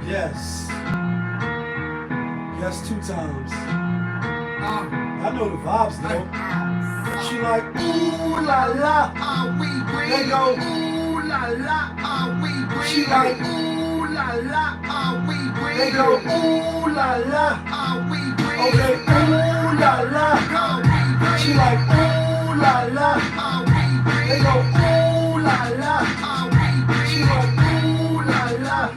Yes. Yes, 2 times. I know the vibes though. She like, ooh la la. They go, ooh la la. She like, ooh la la. They go, ooh la la. Okay, ooh la la. She like, ooh la la. They go, ooh la la. She like, ooh la la.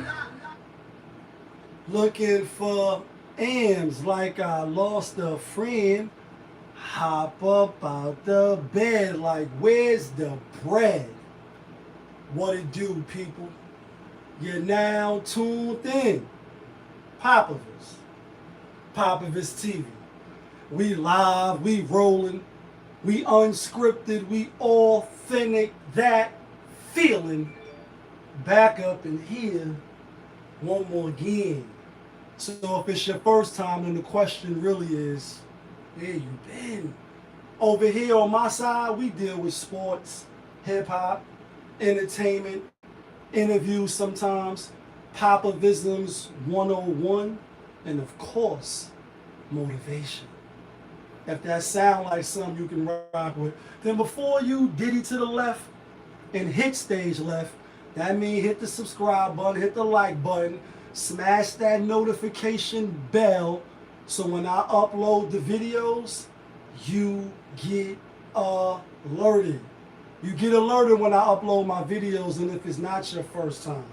Looking for M's like I lost a friend. Hop up out the bed like, where's the bread? What it do, people? You're now tuned in. Popovich TV. We live, we rolling, we unscripted, we authentic, that feeling. Back up in here one more again. So if it's your first time, then the question really is, where you been? Over here on my side, we deal with sports, hip-hop, entertainment, interviews sometimes, Popovisms 101, and of course, motivation. If that sound like something you can rock with, then before you diddy to the left and hit stage left, that means hit the subscribe button, hit the like button, smash that notification bell, so when I upload the videos, you get alerted. You get alerted when I upload my videos, and if it's not your first time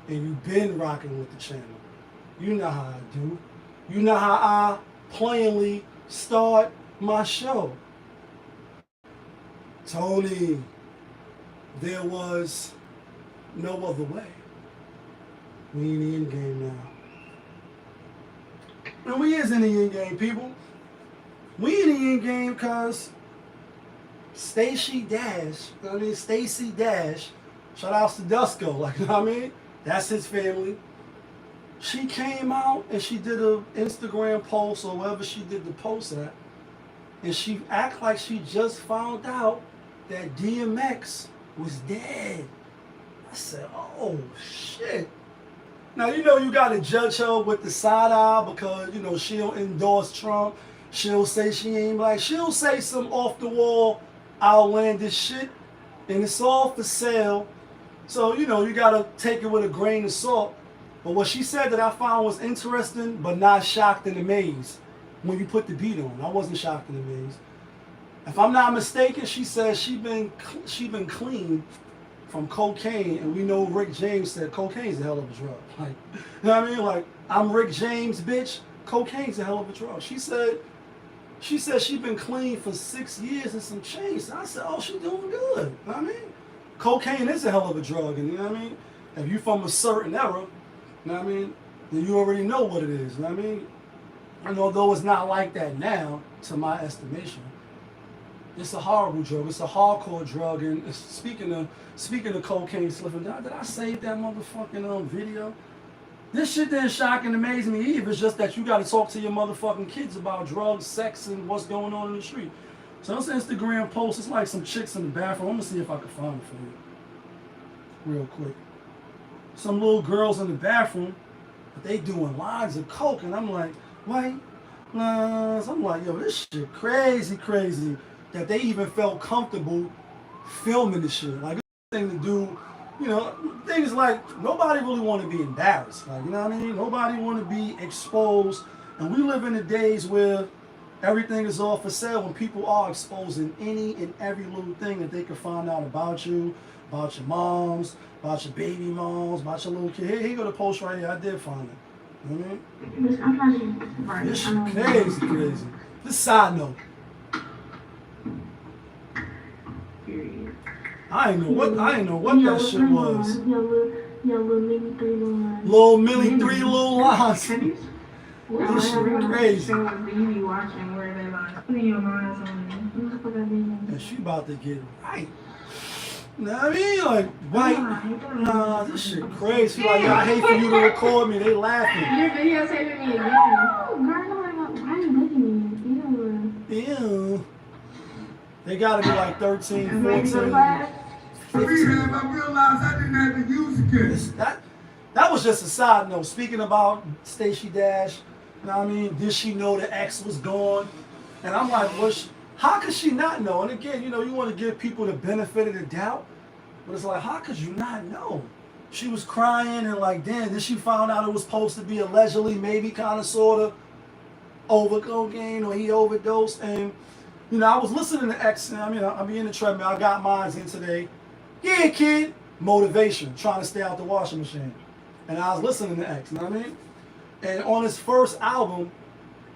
and you've been rocking with the channel, you know how I do. You know how I plainly start my show. Tony, there was no other way. We in the end game now. And we is in the end game, people. We in the end game because Stacey Dash, shout outs to Dusko, like, you know what I mean? That's his family. She came out and she did an Instagram post or wherever she did the post at, and she act like she just found out that DMX was dead. I said, oh shit. Now, you know, you got to judge her with the side eye because, you know, she'll endorse Trump. She'll say she ain't black. She'll say some off the wall, outlandish shit, and it's all for sale. So, you know, you got to take it with a grain of salt. But what she said that I found was interesting, but not shocked and amazed when you put the beat on. I wasn't shocked and amazed. If I'm not mistaken, she said she been clean from cocaine, and we know Rick James said cocaine's a hell of a drug. Like, you know what I mean? Like, I'm Rick James, bitch. Cocaine's a hell of a drug. She said she been clean for 6 years and some change. So I said, oh, she doing good. You know what I mean? Cocaine is a hell of a drug, and you know what I mean? If you from a certain era, you know what I mean, then you already know what it is. You know what I mean? And although it's not like that now, to my estimation, it's a horrible drug. It's a hardcore drug. And speaking of cocaine slipping down, did I save that motherfucking video? This shit didn't shock and amaze me either. It's just that you got to talk to your motherfucking kids about drugs, sex, and what's going on in the street. So it's an Instagram post. It's like some chicks in the bathroom. I'm gonna see if I can find it for you real quick. Some little girls in the bathroom, but they doing lines of coke, and I'm like, white lines. I'm like, yo, this shit crazy. That they even felt comfortable filming the shit. Like, it's a thing to do, you know, things like, nobody really want to be embarrassed. Like, you know what I mean? Nobody want to be exposed. And we live in the days where everything is all for sale, when people are exposing any and every little thing that they can find out about you, about your moms, about your baby moms, about your little kid. Here you go, the post right here. I did find it. You know what I mean? This shit crazy. This side note. I didn't know what that shit was. Little mini 3 little lines. This shit crazy. And she about to get right. You know what I mean? Like, white. Nah, this shit crazy. Like, I hate for you to record me. They laughing. Your videotaping me again. Oh, girl, why are you looking at me? Ew. They gotta be like 13, 14. 15. I realized I didn't have to use it. That was just a side note. Speaking about Stacey Dash, you know what I mean? Did she know the ex was gone? And I'm like, how could she not know? And again, you know, you want to give people the benefit of the doubt, but it's like, how could you not know? She was crying and like, damn, then she found out it was supposed to be allegedly, maybe kind of sort of over cocaine or he overdosed. And, you know, I was listening to X, and I mean, I'll be in the treadmill. I got mine in today. Yeah, kid. Motivation, trying to stay out the washing machine. And I was listening to X, you know what I mean? And on his first album,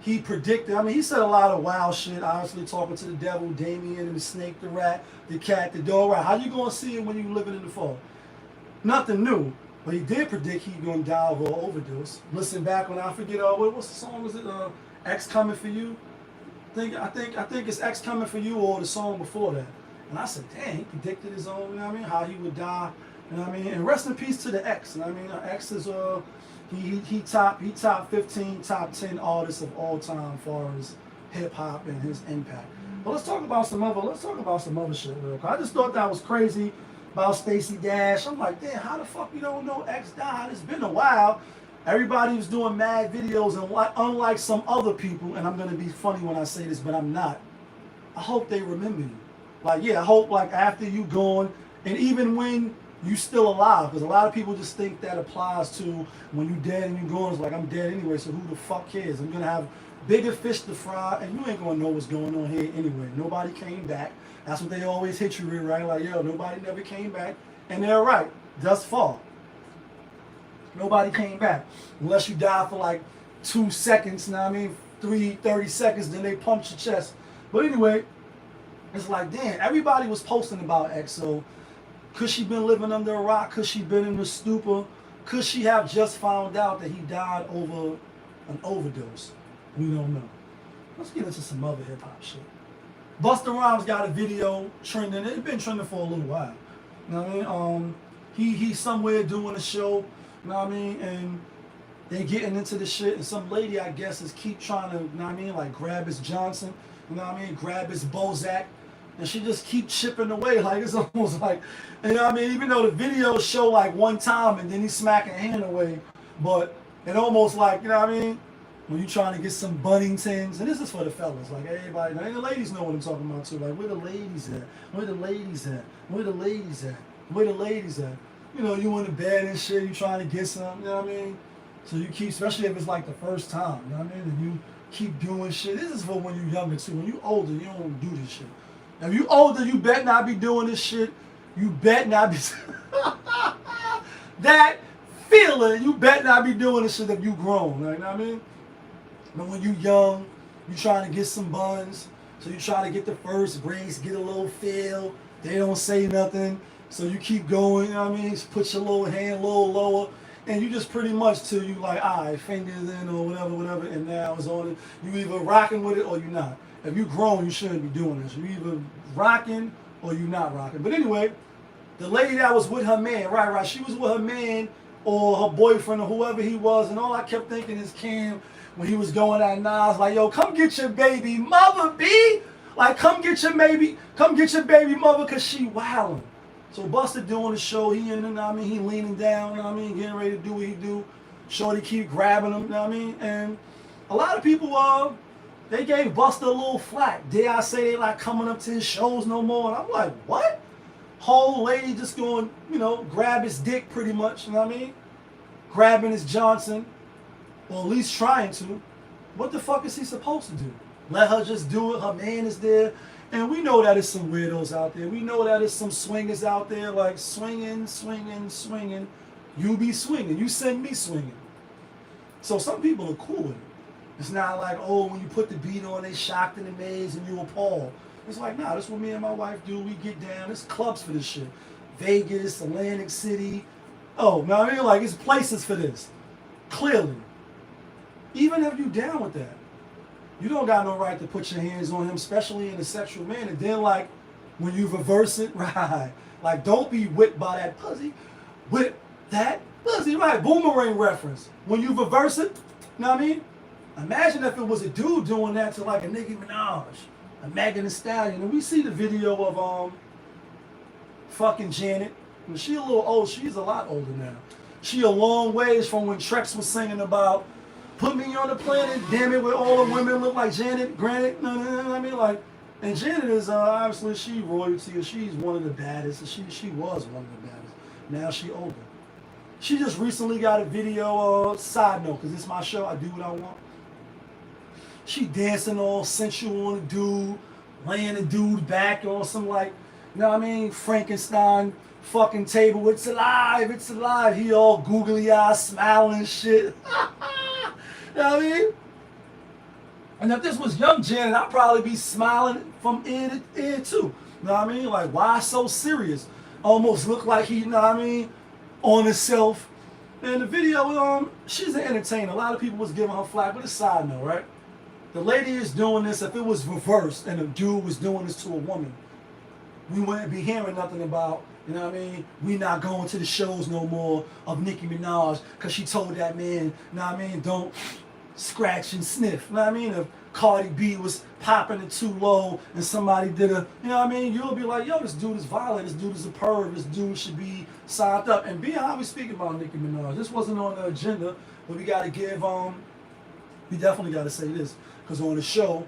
he predicted, I mean, he said a lot of wild shit, obviously talking to the devil, Damien, and the snake, the rat, the cat, the dog, right? How you gonna see it when you living in the fall? Nothing new, but he did predict he gonna die of an overdose. Listen back when I forget, what's the song, was it, X Coming For You? I think it's X Coming For You or the song before that. And I said, dang, he predicted his own, you know what I mean, how he would die, you know what I mean? And rest in peace to the X, you know what I mean? X is, he top 15, top 10 artists of all time as far as hip hop and his impact. But let's talk about some other shit real quick. I just thought that was crazy about Stacey Dash. I'm like, damn, how the fuck you don't know X died? It's been a while. Everybody was doing mad videos, and unlike some other people, and I'm gonna be funny when I say this, but I'm not. I hope they remember you. Like, yeah, I hope like after you gone, and even when you still alive, because a lot of people just think that applies to when you dead and you gone. It's like, I'm dead anyway, so who the fuck cares? I'm gonna have bigger fish to fry, and you ain't gonna know what's going on here anyway. Nobody came back. That's what they always hit you with, right? Like, yo, nobody never came back, and they're right, thus far. Nobody came back. Unless you die for like 2 seconds, you know what I mean? 30 seconds, then they pumped your chest. But anyway, it's like, damn, everybody was posting about XO. Could she been living under a rock? Could she been in the stupor? Could she have just found out that he died over an overdose? We don't know. Let's get into some other hip hop shit. Busta Rhymes got a video trending. It's been trending for a little while. You know what I mean? He's somewhere doing a show. You know what I mean? And they getting into the shit, and some lady, I guess, is keep trying to, you know what I mean, like grab his Johnson, you know what I mean, grab his Bozak, and she just keep chipping away, like it's almost like, you know what I mean, even though the video show like one time and then he's smacking hand away, but it almost like, you know what I mean, when you trying to get some Bunningtons, and this is for the fellas, like everybody, and the ladies know what I'm talking about too, like where the ladies at, where the ladies at, where the ladies at, where the ladies at. You know, you in the bed and shit, you trying to get some, you know what I mean? So you keep, especially if it's like the first time, you know what I mean? And you keep doing shit. This is for when you're younger too. When you older, you don't do this shit. If you older, you bet not be doing this shit. You bet not be, that feeling, you bet not be doing this shit if you grown, like, you know what I mean? But when you young, you trying to get some buns, so you try to get the first brace, get a little feel, they don't say nothing. So you keep going, you know what I mean? Put your little hand a little lower, and you just pretty much till you like, all right, fingers in or whatever, and now it's on it. You either rocking with it or you're not. If you grown, you shouldn't be doing this. You either rocking or you not rocking. But anyway, the lady that was with her man, right, she was with her man or her boyfriend or whoever he was, and all I kept thinking is Cam, when he was going at Nas, like, yo, come get your baby mother, B. Like, come get your baby mother, because she wildin'. So Busta doing the show, he in, you know what I mean, he leaning down, you know what I mean, getting ready to do what he do. Shorty keep grabbing him, you know what I mean? And a lot of people, they gave Busta a little flack. Dare I say they like coming up to his shows no more? And I'm like, what? Whole lady just going, you know, grab his dick pretty much, you know what I mean? Grabbing his Johnson, or at least trying to. What the fuck is he supposed to do? Let her just do it, her man is there. And we know that there's some weirdos out there. We know that there's some swingers out there, like swinging. You be swinging. You send me swinging. So some people are cool with it. It's not like, oh, when you put the beat on, they shocked and amazed and you appalled. It's like, nah, that's what me and my wife do. We get down. There's clubs for this shit. Vegas, Atlantic City. Oh, know what I mean? Like, it's places for this. Clearly. Even if you down with that. You don't got no right to put your hands on him, especially in a sexual manner. Then, like, when you reverse it, right? Like, don't be whipped by that pussy. Whip that pussy, right? Boomerang reference. When you reverse it, you know what I mean? Imagine if it was a dude doing that to, like, a Nicki Minaj, a Megan Thee Stallion. And we see the video of fucking Janet. And she a little old. She's a lot older now. She a long ways from when Trex was singing about put me on the planet, damn it, where all the women look like Janet. Granted, no, I mean, like, and Janet is obviously she royalty, and she's one of the baddest. And she was one of the baddest. Now she older. She just recently got a video. Side note, because it's my show, I do what I want. She dancing all sensual on the dude, laying the dude back on some like, you know what I mean, Frankenstein fucking table. It's alive, it's alive. He all googly eyes, smiling and shit. You know what I mean? And if this was young Janet, I'd probably be smiling from ear to ear too. You know what I mean? Like, why so serious? Almost look like he, you know what I mean, on himself. And the video, she's an entertainer. A lot of people was giving her flack, but it's a side note, right? The lady is doing this. If it was reversed and a dude was doing this to a woman, we wouldn't be hearing nothing about, you know what I mean? We not going to the shows no more of Nicki Minaj because she told that man, you know what I mean, don't scratch and sniff. You know what I mean? If Cardi B was popping it too low and somebody did a, you know what I mean? You'll be like, yo, this dude is violent. This dude is a perv. This dude should be signed up. And being how we speaking about Nicki Minaj, this wasn't on the agenda, but we got to give, we definitely got to say this. Because on the show,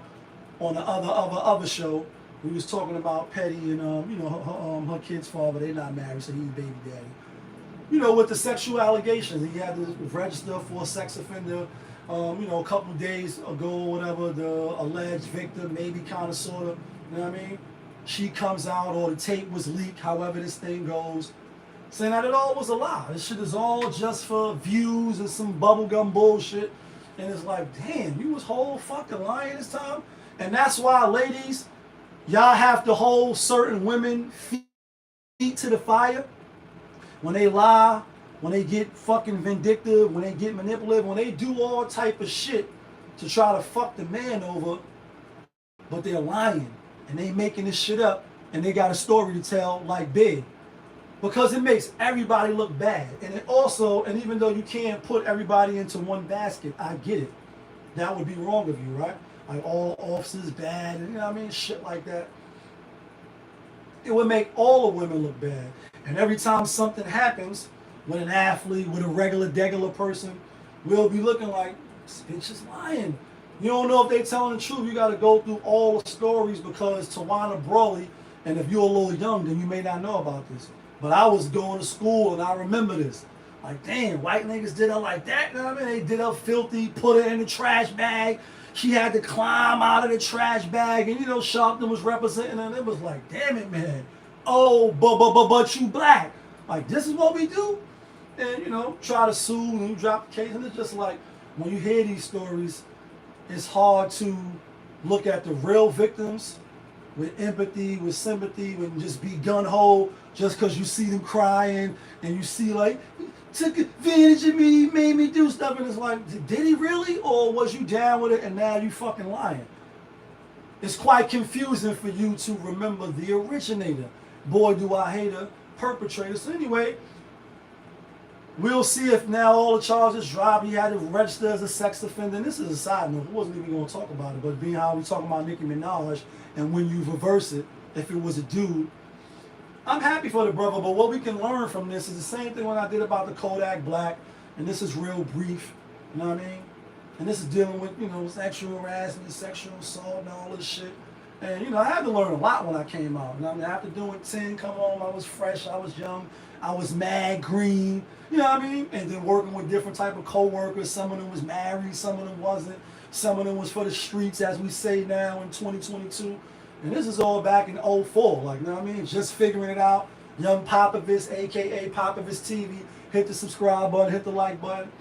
on the other show, we was talking about Petty and you know her kid's father. They're not married, so he's baby daddy. You know, with the sexual allegations, he had to register for a sex offender. You know, a couple of days ago, or whatever. The alleged victim, maybe kind of sort of. You know what I mean? She comes out, or the tape was leaked. However this thing goes, saying that it all was a lie. This shit is all just for views and some bubblegum bullshit. And it's like, damn, you was whole fucking lying this time? And that's why, ladies, y'all have to hold certain women feet to the fire. When they lie, when they get fucking vindictive, when they get manipulative, when they do all type of shit to try to fuck the man over, but they're lying. And they making this shit up, and they got a story to tell like big. Because it makes everybody look bad. And it also, and even though you can't put everybody into one basket, I get it. That would be wrong of you, right? Like all officers bad, and you know what I mean? Shit like that. It would make all the women look bad. And every time something happens with an athlete, with a regular person, we'll be looking like, this bitch is lying. You don't know if they telling the truth. You got to go through all the stories because Tawana Brawley, and if you're a little young, then you may not know about this. But I was going to school and I remember this. Like, damn, white niggas did her like that. You know what I mean? They did her filthy, put her in the trash bag. She had to climb out of the trash bag. And, you know, Sharpton was representing her. And it was like, damn it, man. Oh, but you black. Like, this is what we do? And, you know, try to sue and you drop the case. And it's just like, when you hear these stories, it's hard to look at the real victims with empathy, with sympathy, and just be gun-ho just because you see them crying and you see like, took advantage of me, made me do stuff, and it's like, did he really? Or was you down with it and now you fucking lying? It's quite confusing for you to remember the originator. Boy, do I hate a perpetrator. So anyway, we'll see if now all the charges drop. He had to register as a sex offender. And this is a side note. We wasn't even going to talk about it. But being how we talking about Nicki Minaj, and when you reverse it, if it was a dude, I'm happy for the brother. But what we can learn from this is the same thing when I did about the Kodak Black. And this is real brief. You know what I mean? And this is dealing with, you know, sexual harassment, sexual assault, and all this shit. And, you know, I had to learn a lot when I came out. You know what I mean? After doing 10, come on, I was fresh, I was young, I was mad green. You know what I mean? And then working with different type of co-workers. Some of them was married, some of them wasn't. Some of them was for the streets, as we say now in 2022. And this is all back in '04, like, you know what I mean? Just figuring it out. Young Popovich, a.k.a. Popovich TV. Hit the subscribe button, hit the like button.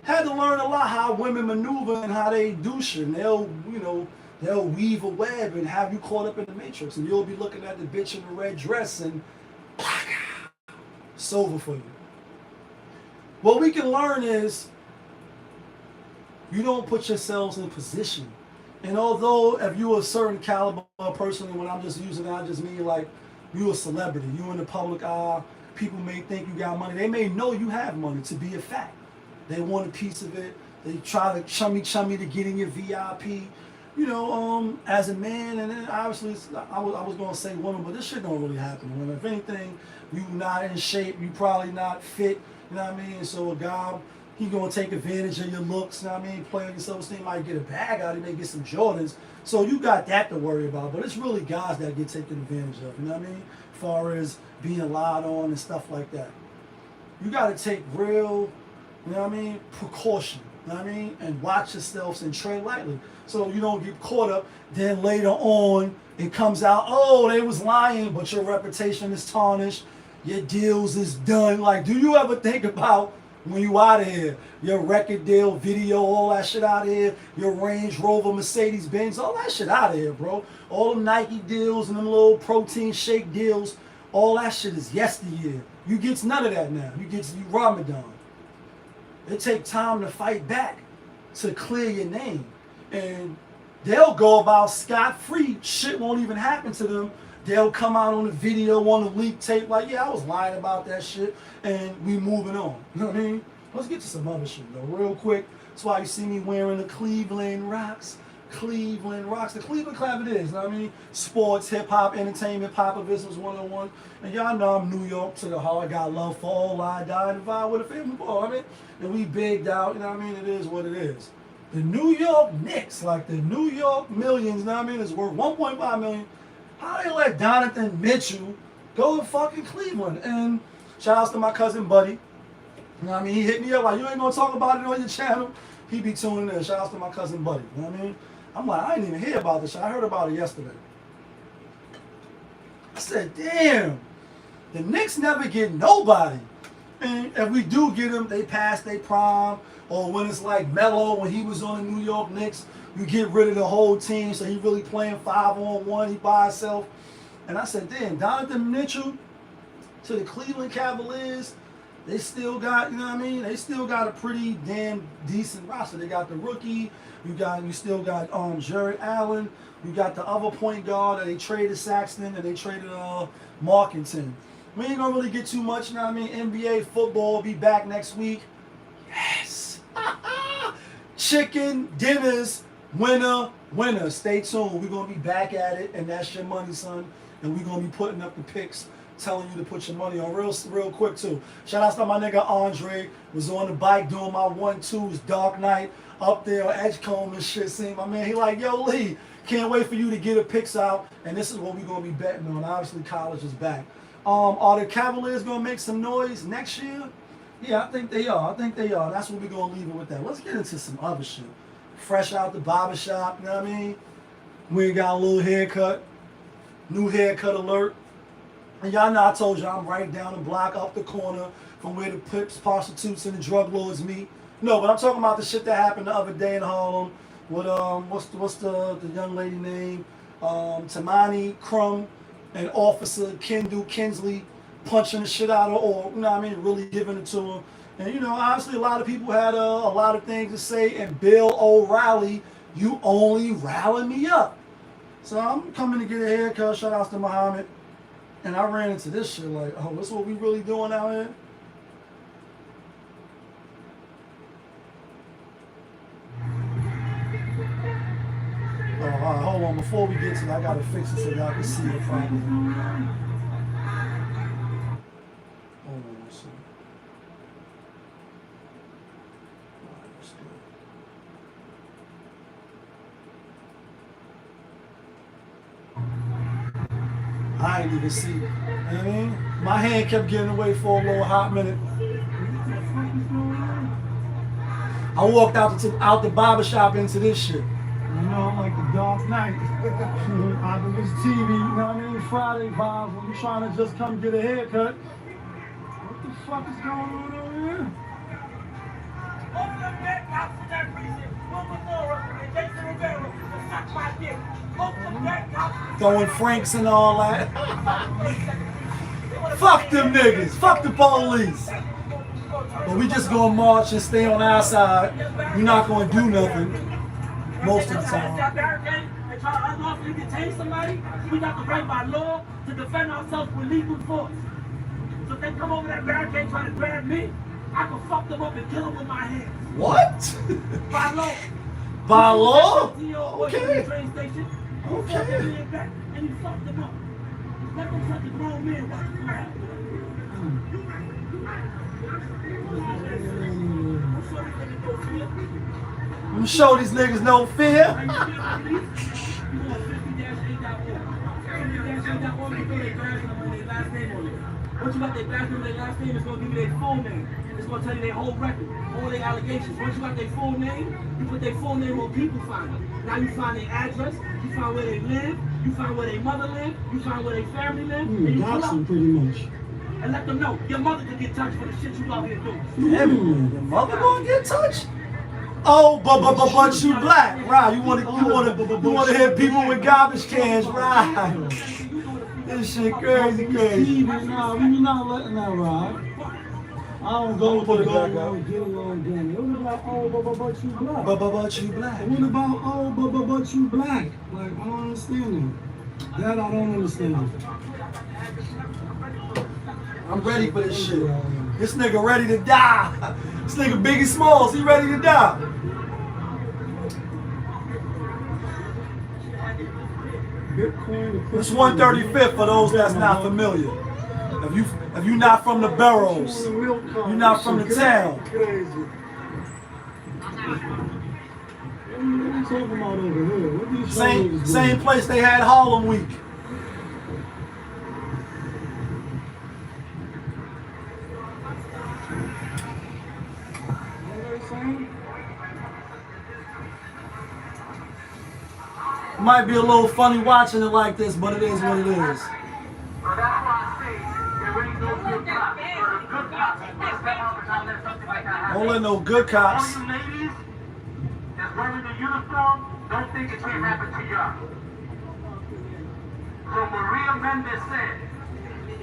Had to learn a lot how women maneuver and how they do shit. And they'll, you know, they'll weave a web and have you caught up in the matrix. And you'll be looking at the bitch in the red dress and it's over for you. What we can learn is you don't put yourselves in position. And although if you're a certain caliber person, and when I'm just using that, I just mean like you're a celebrity, you in the public eye, people may think you got money. They may know you have money to be a fact. They want a piece of it. They try to chummy to get in your VIP. You know, as a man, and then obviously I was going to say woman, but this shit don't really happen to women. If anything, you not in shape, you probably not fit, You know what I mean? So a guy, he gonna take advantage of your looks. You know what I mean? Play on your self-esteem, might get a bag out, he may get some Jordans. So you got that to worry about. But it's really guys that get taken advantage of. You know what I mean? As far as being lied on and stuff like that. You got to take real, you know what I mean, precaution. You know what I mean? And watch yourselves and tread lightly. So you don't get caught up. Then later on, it comes out, oh, they was lying, but your reputation is tarnished. Your deals is done. Like, do you ever think about when you out of here? Your record deal, video, all that shit out of here. Your Range Rover, Mercedes Benz, all that shit out of here, bro. All them Nike deals and them little protein shake deals, all that shit is yesteryear. You get none of that now. You Ramadan. It take time to fight back to clear your name. And they'll go about scot-free. Shit won't even happen to them. They'll come out on the video, on the leak tape, like, yeah, I was lying about that shit, and we moving on. You know what I mean? Let's get to some other shit, though, real quick. That's why you see me wearing the Cleveland Rocks. Cleveland Rocks. The Cleveland Cavaliers, you know what I mean? Sports, hip-hop, entertainment, Papa Business 101. And y'all know I'm New York to the heart. Got love for all. I died and vibe with a family ball. I mean, and we bigged out, you know what I mean? It is what it is. The New York Knicks, like the New York Millions, you know what I mean? It's worth $1.5 million. How they let Donovan Mitchell go to fucking Cleveland? And shout outs to my cousin Buddy. You know what I mean? He hit me up like, you ain't gonna talk about it on your channel. He be tuning in. Shout outs to my cousin Buddy. You know what I mean? I'm like, I didn't even hear about this shit. I heard about it yesterday. I said, damn, the Knicks never get nobody. And if we do get them, they pass their prime. Or when it's like Melo, when he was on the New York Knicks, you get rid of the whole team, so he really playing 5-on-1, he by himself. And I said, damn, Donovan Mitchell to the Cleveland Cavaliers, they still got, you know what I mean? They still got a pretty damn decent roster. They got the rookie, you still got Jared Allen, you got the other point guard that they traded Saxton and they traded Markington. We ain't gonna really get too much, you know what I mean? NBA football will be back next week. Yes. Chicken dinners. Winner. Stay tuned. We're going to be back at it, and that's your money, son. And we're going to be putting up the picks, telling you to put your money on real quick, too. Shout out to my nigga Andre. Was on the bike doing my 1-2s, Dark Knight, up there on Edgecombe and shit. See my man, he like, yo, Lee, can't wait for you to get the picks out. And this is what we're going to be betting on. Obviously, college is back. Are the Cavaliers going to make some noise next year? Yeah, I think they are. That's what we're going to leave it with that. Let's get into some other shit. Fresh out the barber shop, you know what I mean? We got a little haircut. New haircut alert. And y'all know I told you I'm right down the block, up the corner from where the pips, prostitutes, and the drug lords meet. No, but I'm talking about the shit that happened the other day in Harlem with what's the young lady name? Tamani Crum and Officer Kendall Kinsley punching the shit out of her, or, you know what I mean, really giving it to him. And, you know, honestly, a lot of people had a lot of things to say. And Bill O'Reilly, you only rallied me up. So I'm coming to get a haircut. Shout out to Muhammad. And I ran into this shit like, oh, this is what we really doing out here? Oh, all right, hold on. Before we get to that, I got to fix it so y'all can see it properly. Hold on a second. I ain't even see it. You know what I mean? My hand kept getting away for a little hot minute. I walked out the barber shop into this shit. You know, I'm like the Dark Knight. Out of this TV, you know what I mean? Friday vibes when you trying to just come get a haircut. What the fuck is going on over here? Open up that house for that reason. And Jason Rivera will suck my dick. Open up that house. Throwing Franks and all that. Fuck them niggas. Fuck the police. But we just gonna march and stay on our side. We're not gonna do nothing most of the time. And try to unlawfully detain somebody, we got the right by law to defend ourselves with lethal force. So if they come over that barricade trying to grab me, I can fuck them up and kill them with my hands. What? By law. By law? Okay. Okay. And you fuck them up. Let them such a grown man while you grab them. I'm sure these niggas no fear. Once you got their last name, their last name is going to give you their full name. It's going to tell you their whole record, all their allegations. Once you got their full name, you put their full name on people find them. Now you find their address, you find where they live, you find where their mother live, you find where their family live, and you pull up. Pretty much. And let them know your mother could get touched for the shit you out here doing. Damn, your mother gonna get touched? Oh, but you black, right? You wanna hear people with garbage cans, right? This shit crazy. Nah, we not letting that ride. I don't go with the go along, get along game. What about but you black? But you black. What about but you black? Like I don't understand that. That I don't understand. I'm ready for this shit. This nigga ready to die. This nigga Biggie Smalls, he ready to die. It's 135th for those that's not familiar. If you not from the boroughs, you not from the town. What are you talking about over here? What these Same place they had Harlem Week. Might be a little funny watching it like this, but it is what it is. So that's why I say there ain't no good cops. Or the good cops will step out and not let something like that happen. Don't let no good cops. All you ladies that's wearing the uniform, don't think it can't happen to y'all. So Maria Mendez said,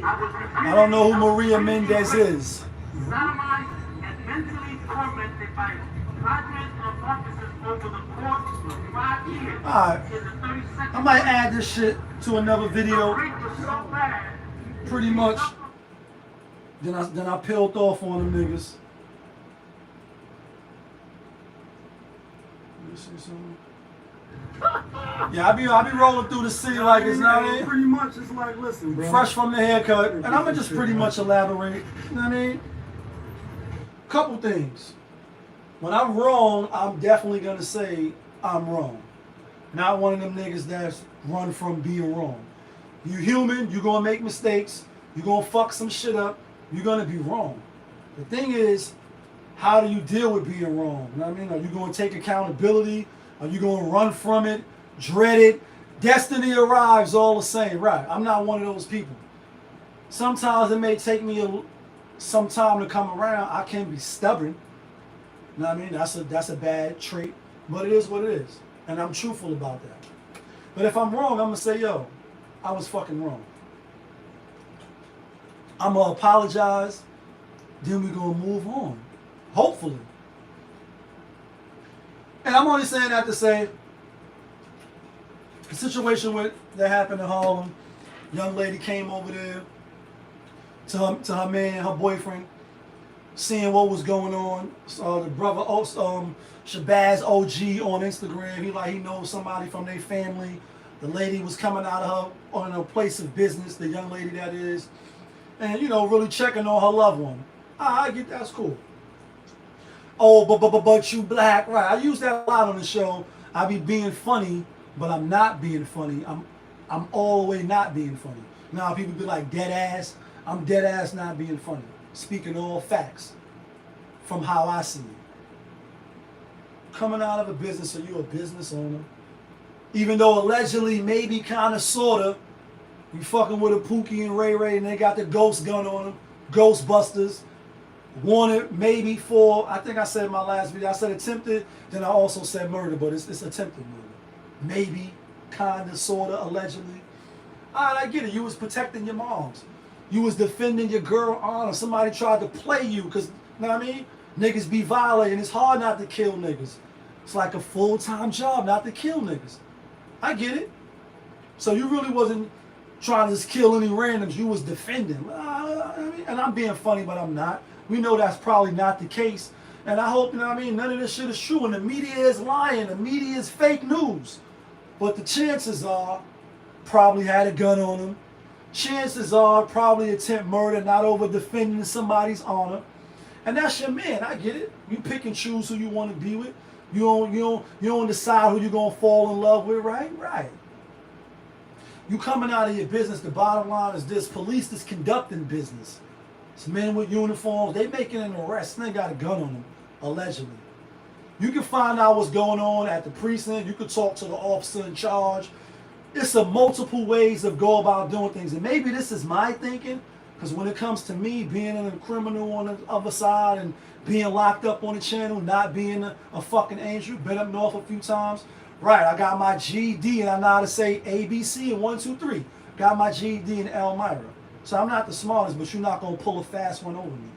I don't know who Maria Mendez is. sodomized and mentally tormented by graduates of officers over the course of 5 years. Alright. In the 32nd I might add this shit to another video. rape was so bad. Pretty much. Then I peeled off on them niggas. Let me see something. Yeah, I be rolling through the city like it's not in. Pretty much, it's like, listen, bro. Fresh from the haircut, and I'ma just pretty much elaborate. You know what I mean? Couple things. When I'm wrong, I'm definitely gonna say I'm wrong. Not one of them niggas that's run from being wrong. You human, you gonna make mistakes, you gonna fuck some shit up, you're gonna be wrong. The thing is, how do you deal with being wrong? You know what I mean? Are you gonna take accountability? Are you gonna run from it, dread it? Destiny arrives all the same, right? I'm not one of those people. Sometimes it may take me some time to come around. I can be stubborn. You know what I mean? That's a bad trait, but it is what it is. And I'm truthful about that. But if I'm wrong, I'm gonna say, yo, I was fucking wrong. I'm gonna apologize, then we're gonna move on. Hopefully. And I'm only saying that to say the situation that happened in Harlem, young lady came over there to her man, her boyfriend, seeing what was going on. The brother, Shabazz OG on Instagram, he knows somebody from their family. The lady was coming out of her on a place of business, the young lady that is, and really checking on her loved one. I get that's cool. Oh, but you black, right? I use that a lot on the show. I be being funny, but I'm not being funny. I'm all the way not being funny. Now people be like dead ass. I'm dead ass not being funny. Speaking all facts from how I see it. Coming out of a business, so you're a business owner. Even though allegedly, maybe kind of, sort of, you fucking with a Pookie and Ray Ray and they got the ghost gun on them. Ghostbusters. Wanted maybe for, I think I said in my last video, I said attempted, then I also said murder, but it's attempted murder. Maybe, kind of, sort of, allegedly. Alright, I get it. You was protecting your moms. You was defending your girl honor. Somebody tried to play you because, you know what I mean? Niggas be violating. It's hard not to kill niggas. It's like a full-time job not to kill niggas. I get it. So you really wasn't trying to just kill any randoms. You was defending. And I'm being funny, but I'm not. We know that's probably not the case. And I hope, none of this shit is true. And the media is lying. The media is fake news. But the chances are, probably had a gun on him. Chances are, probably attempt murder, not over defending somebody's honor. And that's your man. I get it. You pick and choose who you want to be with. You don't decide who you're gonna fall in love with, right? Right. You coming out of your business, the bottom line is this: police is conducting business. It's men with uniforms, they making an arrest, and they got a gun on them, allegedly. You can find out what's going on at the precinct, you can talk to the officer in charge. It's a multiple ways of go about doing things. And maybe this is my thinking, because when it comes to me being a criminal on the other side and being locked up on the channel, not being a fucking angel, been up north a few times. Right, I got my GED and I know how to say ABC and 1, 2, 3. Got my GED in Elmira. So I'm not the smartest, but you're not going to pull a fast one over me.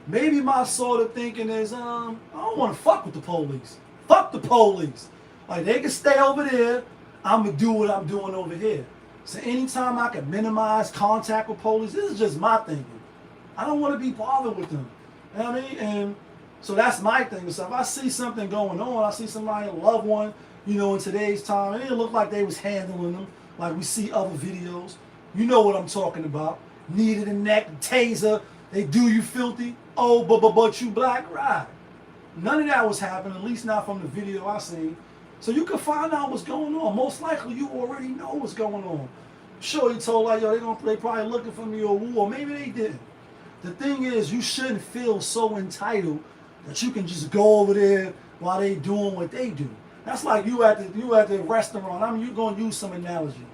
Maybe my sort of thinking is, I don't want to fuck with the police. Fuck the police. Like, they can stay over there. I'm going to do what I'm doing over here. So anytime I can minimize contact with police, this is just my thinking. I don't want to be bothered with them. You know what I mean? And so that's my thing. So if I see something going on, I see somebody, a loved one, you know, in today's time, it didn't look like they was handling them like we see other videos. You know what I'm talking about. Knee to the neck, taser, they do you filthy. Oh, but you black, right. None of that was happening, at least not from the video I seen. So you can find out what's going on. Most likely you already know what's going on. Sure, he told like, yo, they probably looking for me or woo, or maybe they didn't. The thing is, you shouldn't feel so entitled that you can just go over there while they doing what they do. That's like you at the restaurant. I mean, you're gonna use some analogy.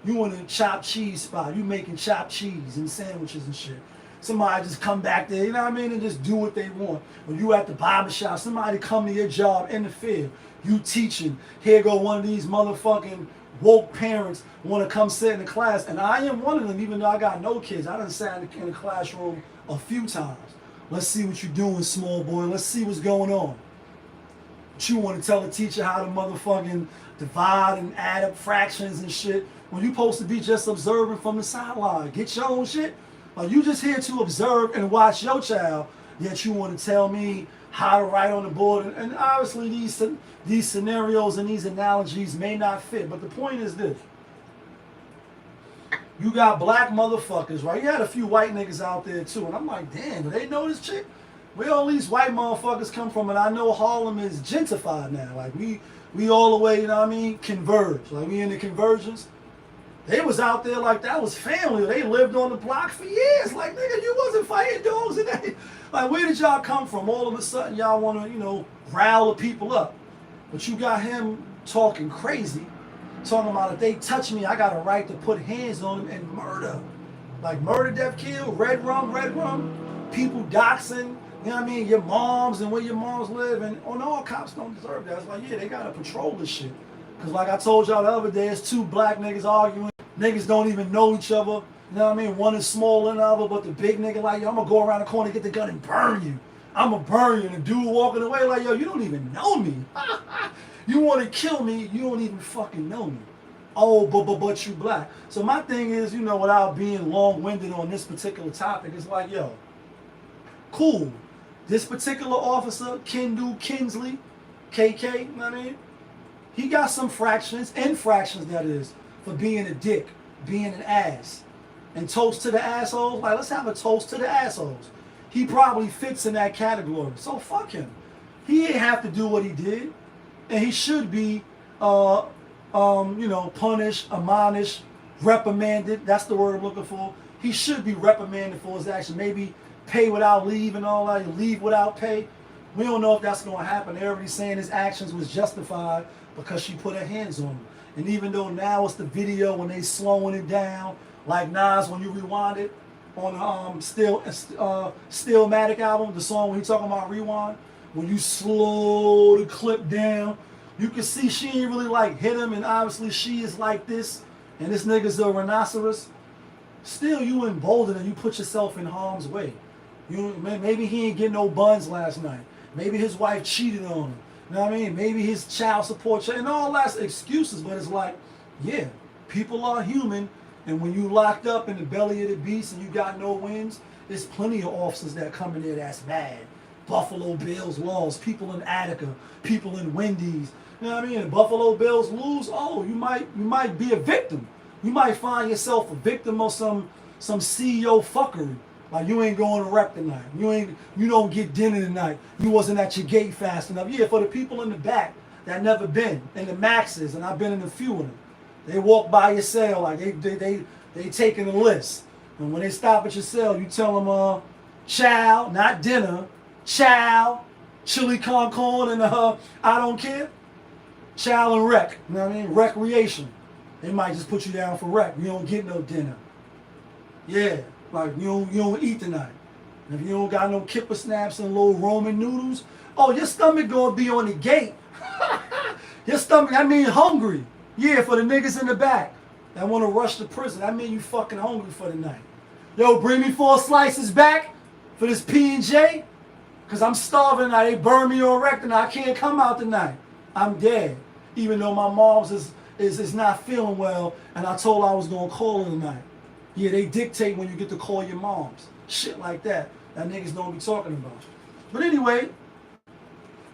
You in a chopped cheese spot. You making chopped cheese and sandwiches and shit. Somebody just come back there, you know what I mean, and just do what they want. Or you at the barber shop. Somebody come to your job in the field. You teaching. Here go one of these motherfucking woke parents want to come sit in the class, and I am one of them. Even though I got no kids, I done sat in the classroom a few times. Let's see what you're doing, small boy. Let's see what's going on. But you want to tell the teacher how to motherfucking divide and add up fractions and shit when you supposed to be just observing from the sideline. Get your own shit. Like, you just here to observe and watch your child, yet you want to tell me how to write on the board. And obviously these scenarios and these analogies may not fit. But the point is this. You got black motherfuckers, right? You had a few white niggas out there too. And I'm like, damn, do they know this chick? Where all these white motherfuckers come from? And I know Harlem is gentrified now. Like, we all the way, you know what I mean, converge. Like, we in the convergence. They was out there like that was family. They lived on the block for years. Like, nigga, you wasn't fighting dogs and that. Like, where did y'all come from? All of a sudden, y'all want to, you know, rile the people up. But you got him talking crazy, talking about if they touch me, I got a right to put hands on them and murder. Like, murder, death, kill, red rum, people doxing, you know what I mean, your moms and where your moms live. And, oh, no, cops don't deserve that. It's like, yeah, they got to patrol this shit. Because like I told y'all the other day, it's two black niggas arguing. Niggas don't even know each other. You know what I mean? One is smaller than the other, but the big nigga like, yo, I'm going to go around the corner, get the gun and burn you. I'm going to burn you. And the dude walking away like, yo, you don't even know me. You want to kill me, you don't even fucking know me. Oh, but you black. So my thing is, you know, without being long-winded on this particular topic, it's like, yo, cool. This particular officer, Kinsley, KK, you know what I mean? He got some infractions that is, for being a dick, being an ass. And toast to the assholes, like, let's have a toast to the assholes. He probably fits in that category, so fuck him. He ain't have to do what he did, and he should be, you know, punished, admonished, reprimanded. That's the word I'm looking for. He should be reprimanded for his action. Maybe pay without leave and all that, leave without pay. We don't know if that's going to happen. They're already saying his actions was justified because she put her hands on him. And even though now it's the video when they slowing it down, like Nas when you rewind it on the Stillmatic album, the song when he talking about rewind, when you slow the clip down, you can see she ain't really like hit him, and obviously she is like this, and this nigga's a rhinoceros. Still, you emboldened and you put yourself in harm's way. Maybe he ain't getting no buns last night. Maybe his wife cheated on him. You know what I mean? Maybe his child support, and all that's excuses, but it's like, yeah, people are human, and when you locked up in the belly of the beast and you got no wins, there's plenty of officers that come in there that's mad. Buffalo Bills lost, people in Attica, people in Wendy's. You know what I mean? And Buffalo Bills lose, oh, you might be a victim. You might find yourself a victim of some CEO fuckery. Like you ain't going to rec tonight. You don't get dinner tonight. You wasn't at your gate fast enough. Yeah, for the people in the back that never been, in the Maxes, and I've been in a few of them. They walk by your cell like they taking a list. And when they stop at your cell, you tell them, chow, not dinner, chow, chili con carne, and I don't care. Chow and rec, you know what I mean? Recreation. They might just put you down for rec. You don't get no dinner. Yeah, like you don't eat tonight. And if you don't got no kipper snaps and little Roman noodles, oh, your stomach gonna be on the gate. Your stomach, I mean hungry. Yeah, for the niggas in the back that want to rush to prison. I mean you fucking hungry for the night. Yo, bring me 4 slices back for this P&J. Because I'm starving now. They burn me on rec tonight. I can't come out tonight. I'm dead. Even though my mom's is not feeling well and I told her I was going to call her tonight. Yeah, they dictate when you get to call your moms. Shit like that. That niggas don't be talking about. But anyway,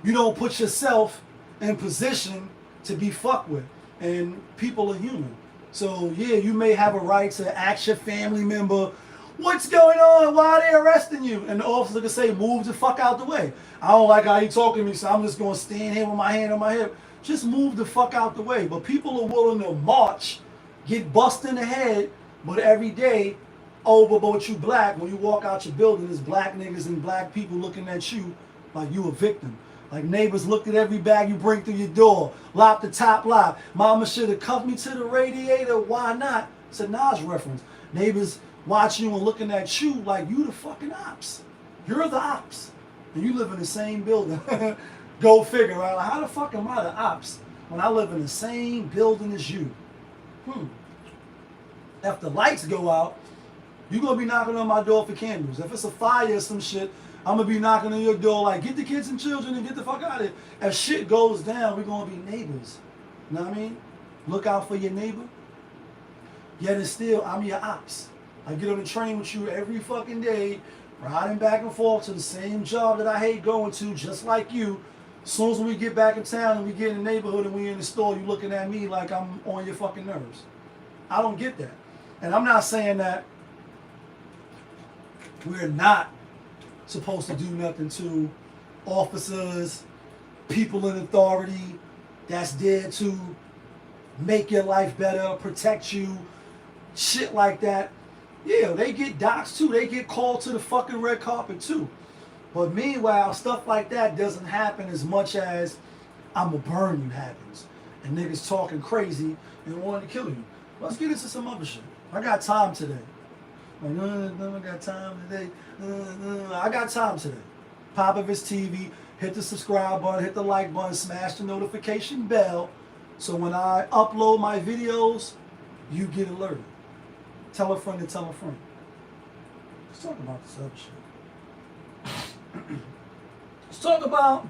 you don't put yourself in position to be fucked with. And people are human. So yeah, you may have a right to ask your family member, what's going on? Why are they arresting you? And the officer can say, move the fuck out the way. I don't like how you talking to me, so I'm just going to stand here with my hand on my hip. Just move the fuck out the way. But people are willing to march, get bust in the head, but every day, but you black, when you walk out your building, there's black niggas and black people looking at you like you a victim. Like neighbors looked at every bag you bring through your door, lock the top lock. Mama should have cuffed me to the radiator. Why not? It's a Nas reference. Neighbors watching you and looking at you like you the fucking ops. You're the ops. And you live in the same building. Go figure, right? Like, how the fuck am I the ops when I live in the same building as you? If the lights go out, you're going to be knocking on my door for candles. If it's a fire or some shit, I'm going to be knocking on your door like, get the kids and children and get the fuck out of here. If shit goes down, we're going to be neighbors. You know what I mean? Look out for your neighbor. Yet and still, I'm your ops. I get on the train with you every fucking day, riding back and forth to the same job that I hate going to, just like you. As soon as we get back in town and we get in the neighborhood and we in the store, you looking at me like I'm on your fucking nerves. I don't get that. And I'm not saying that we're not supposed to do nothing to officers, people in authority that's there to make your life better, protect you, shit like that. Yeah, they get doxxed too. They get called to the fucking red carpet too. But meanwhile, stuff like that doesn't happen as much as I'ma burn you happens. And niggas talking crazy and wanting to kill you. Let's get into some other shit. I got time today. Like, I got time today. I got time today. Pop up his TV, hit the subscribe button, hit the like button, smash the notification bell. So when I upload my videos, you get alerted. Tell a friend to tell a friend. Let's talk about this other shit. Let's talk about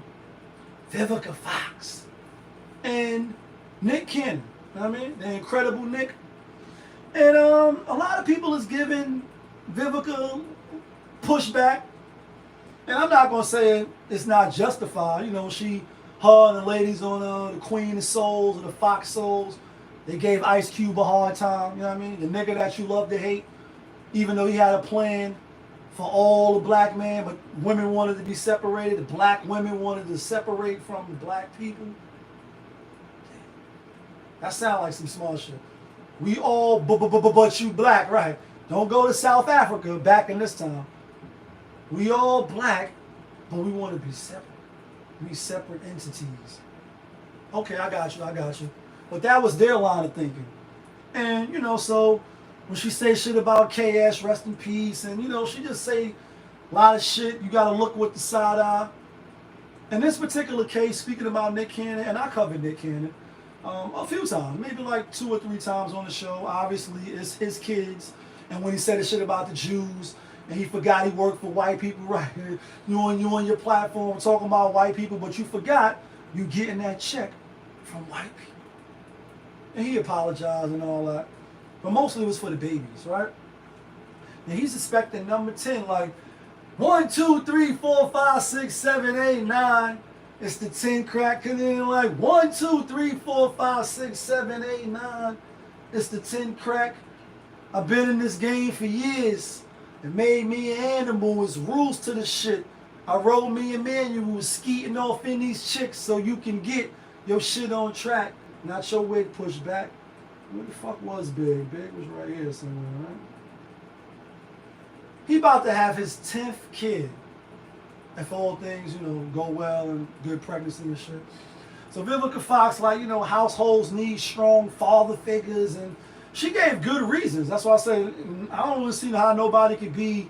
Vivica Fox and Nick Cannon. You know what I mean? The incredible Nick. And a lot of people is giving Vivica pushback. And I'm not going to say it's not justified. You know, her and the ladies on the Queen of Souls or the Fox Souls, they gave Ice Cube a hard time. You know what I mean? The nigga that you love to hate, even though he had a plan for all the black men, but women wanted to be separated. The black women wanted to separate from the black people. That sounds like some small shit. We all but you black, right? Don't go to South Africa back in this time. We all black, but we want to be separate. We separate entities. Okay, I got you. But that was their line of thinking. And, you know, so when she say shit about KS, rest in peace, and, you know, she just say a lot of shit, you got to look with the side eye. In this particular case, speaking about Nick Cannon, and I covered Nick Cannon a few times, maybe like 2 or 3 times on the show. Obviously, it's his kids. And when he said the shit about the Jews, and he forgot he worked for white people, right? You on your platform talking about white people, but you forgot you getting that check from white people. And he apologized and all that. But mostly it was for the babies, right? And he's expecting number 10, like 1, 2, 3, 4, 5, 6, 7, 8, 9. It's the 10 crack. And then like 1, 2, 3, 4, 5, 6, 7, 8, 9. It's the 10 crack. I've been in this game for years. It made me an animal. It's rules to the shit. I wrote me a manual skeeting off in these chicks so you can get your shit on track. Not your wig pushed back. Where the fuck was Big? Big was right here somewhere, right? He about to have his 10th kid. If all things, go well and good pregnancy and shit. So Vivica Fox, households need strong father figures, and she gave good reasons. That's why I say I don't really see how nobody could be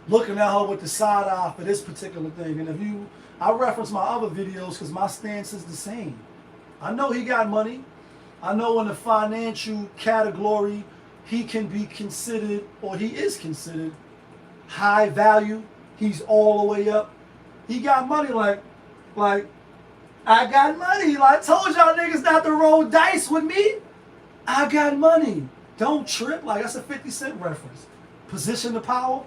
looking at her with the side eye for this particular thing. And I reference my other videos because my stance is the same. I know he got money. I know in the financial category he can be considered, or he is considered, high value. He's all the way up. He got money like I got money. Like I told y'all niggas not to roll dice with me. I got money. Don't trip. Like that's a 50 Cent reference. Position to power.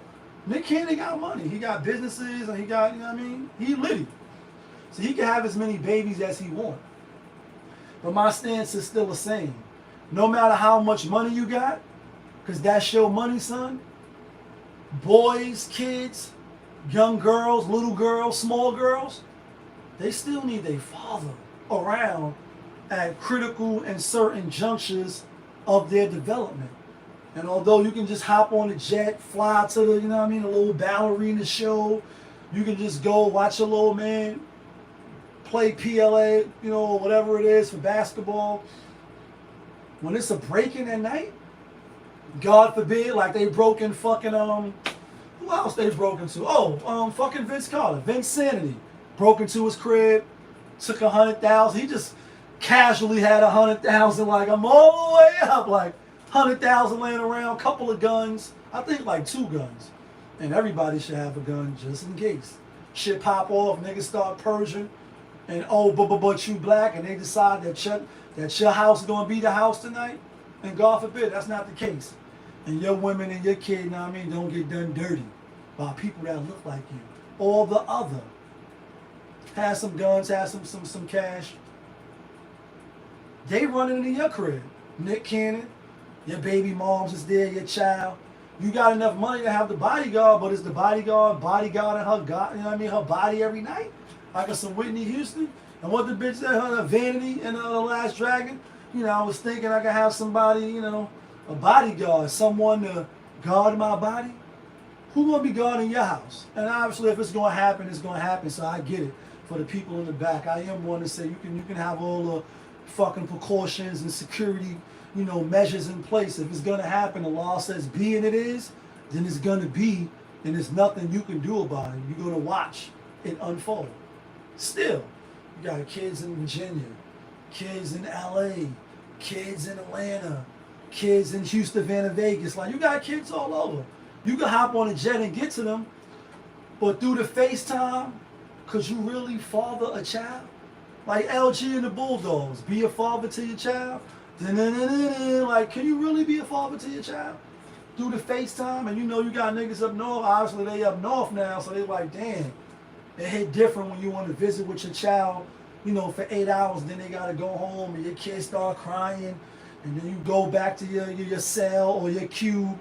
Nick Cannon got money. He got businesses and he got, he litty. So he can have as many babies as he wants. But my stance is still the same. No matter how much money you got, because that's your money, son. Boys, kids, young girls, little girls, small girls, they still need their father around at critical and certain junctures of their development. And although you can just hop on a jet, fly to the, a little ballerina show, you can just go watch your little man play PLA, or whatever it is for basketball. When it's a break-in at night, God forbid, like they broke in fucking, who else they broke into? Fucking Vince Carter, Vince Sanity. Broke into his crib, took 100,000. He just casually had 100,000, like I'm all the way up, like 100,000 laying around, couple of guns, I think like 2 guns. And everybody should have a gun just in case. Shit pop off, niggas start purging, and but you black, and they decide that your house is gonna be the house tonight, and God forbid that's not the case. And your women and your kid, don't get done dirty by people that look like you. Or the other. Have some guns, have some cash. They running into your crib. Nick Cannon, your baby moms is there, your child. You got enough money to have the bodyguard, but is the bodyguarding her God, her body every night? Like some Whitney Houston? And what the bitch said, her Vanity and The Last Dragon? I was thinking I could have somebody, a bodyguard, someone to guard my body. Who gonna be guarding your house? And obviously if it's gonna happen, it's gonna happen, so I get it. For the people in the back, I am one to say you can have all the fucking precautions and security, measures in place. If it's gonna happen, the law says be and it is, then it's gonna be, and there's nothing you can do about it. You're gonna watch it unfold. Still, you got kids in Virginia, kids in LA, kids in Atlanta, kids in Houston, Savannah, Vegas. Like you got kids all over. You can hop on a jet and get to them, but through the FaceTime, could you really father a child? Like LG and the Bulldogs, be a father to your child? Like, can you really be a father to your child? Through the FaceTime, and you got niggas up north, obviously they up north now, so they like, damn, it hit different when you want to visit with your child, for 8 hours, then they gotta go home, and your kids start crying, and then you go back to your cell or your cube,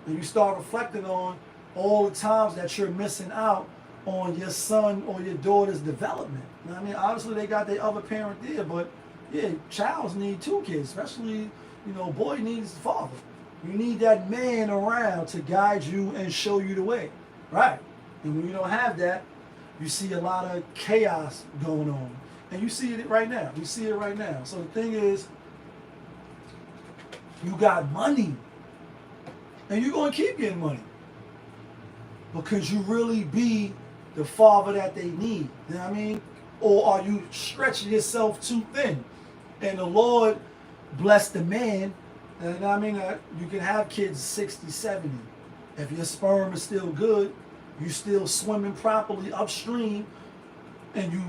and you start reflecting on all the times that you're missing out on your son or your daughter's development. Obviously they got their other parent there, but yeah, childs need 2 kids, especially, boy needs a father. You need that man around to guide you and show you the way, right? And when you don't have that, you see a lot of chaos going on. And you see it right now. You see it right now. So the thing is, you got money, and you're going to keep getting money. But could you really be the father that they need? You know what I mean? Or are you stretching yourself too thin? And the Lord bless the man. And you can have kids 60, 70. If your sperm is still good, you still swimming properly upstream, and you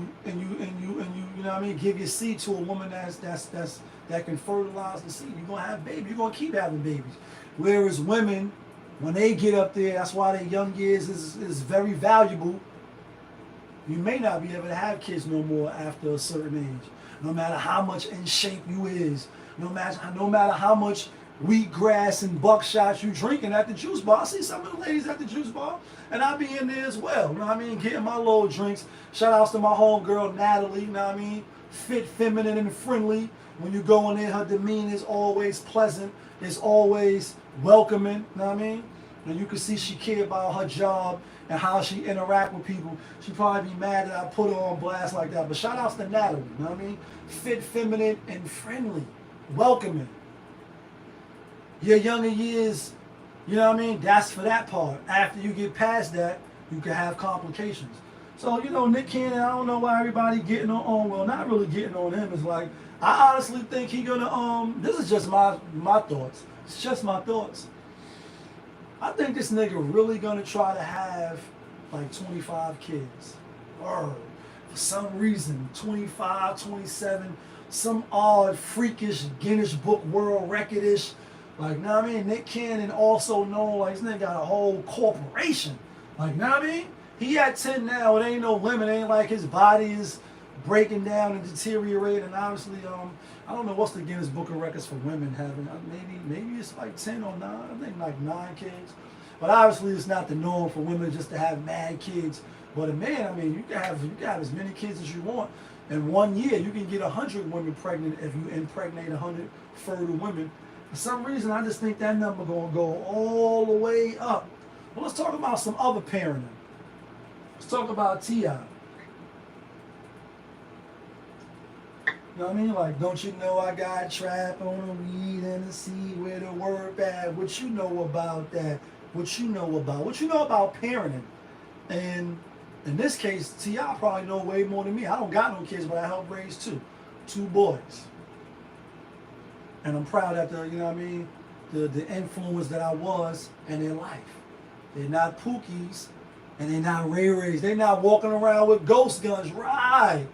give your seed to a woman that can fertilize the seed. You're gonna have babies. You're gonna keep having babies. Whereas women, when they get up there, that's why their young years is very valuable. You may not be able to have kids no more after a certain age. No matter how much in shape you is, no matter how much wheatgrass and buckshot you drinking at the juice bar. I see some of the ladies at the juice bar, and I be in there as well. You know what I mean? Getting my little drinks. Shout outs to my homegirl Natalie. You know what I mean? Fit, feminine, and friendly. When you go in there, her demeanor is always pleasant. It's always welcoming. You know what I mean? And you can see she care about her job and how she interact with people. She probably be mad that I put her on blast like that. But shout outs to Natalie. You know what I mean? Fit, feminine, and friendly. Welcoming. Your younger years, you know what I mean? That's for that part. After you get past that, you can have complications. So, you know, Nick Cannon, I don't know why everybody getting on, well, not really getting on him. It's like, I honestly think he gonna, this is just my thoughts. It's just my thoughts. I think this nigga really gonna try to have like 25 kids. Or for some reason, 25, 27, some odd, freakish Guinness Book World Record-ish. Like, know what I mean? Nick Cannon also known, like, this nigga got a whole corporation. Like, know what I mean? He at 10 now, it ain't no limit. It ain't like his body is breaking down and deteriorating. And obviously, I don't know what's the Guinness Book of Records for women having. Maybe it's like 10 or 9. I think like 9 kids. But obviously, it's not the norm for women just to have mad kids. But a man, I mean, you can have as many kids as you want. In 1 year, you can get 100 women pregnant if you impregnate 100 fertile women. For some reason, I just think that number gonna go all the way up. Well, let's talk about some other parenting. Let's talk about T.I. You know what I mean? Like, don't you know I got trap on the weed and the seed where the word bad? What you know about that? What you know about parenting? And in this case, T.I. probably know way more than me. I don't got no kids, but I helped raise 2 boys. And I'm proud of the, you know what I mean, the influence that I was in their life. They're not Pookies, and they're not Ray Rays. They're not walking around with ghost guns, right?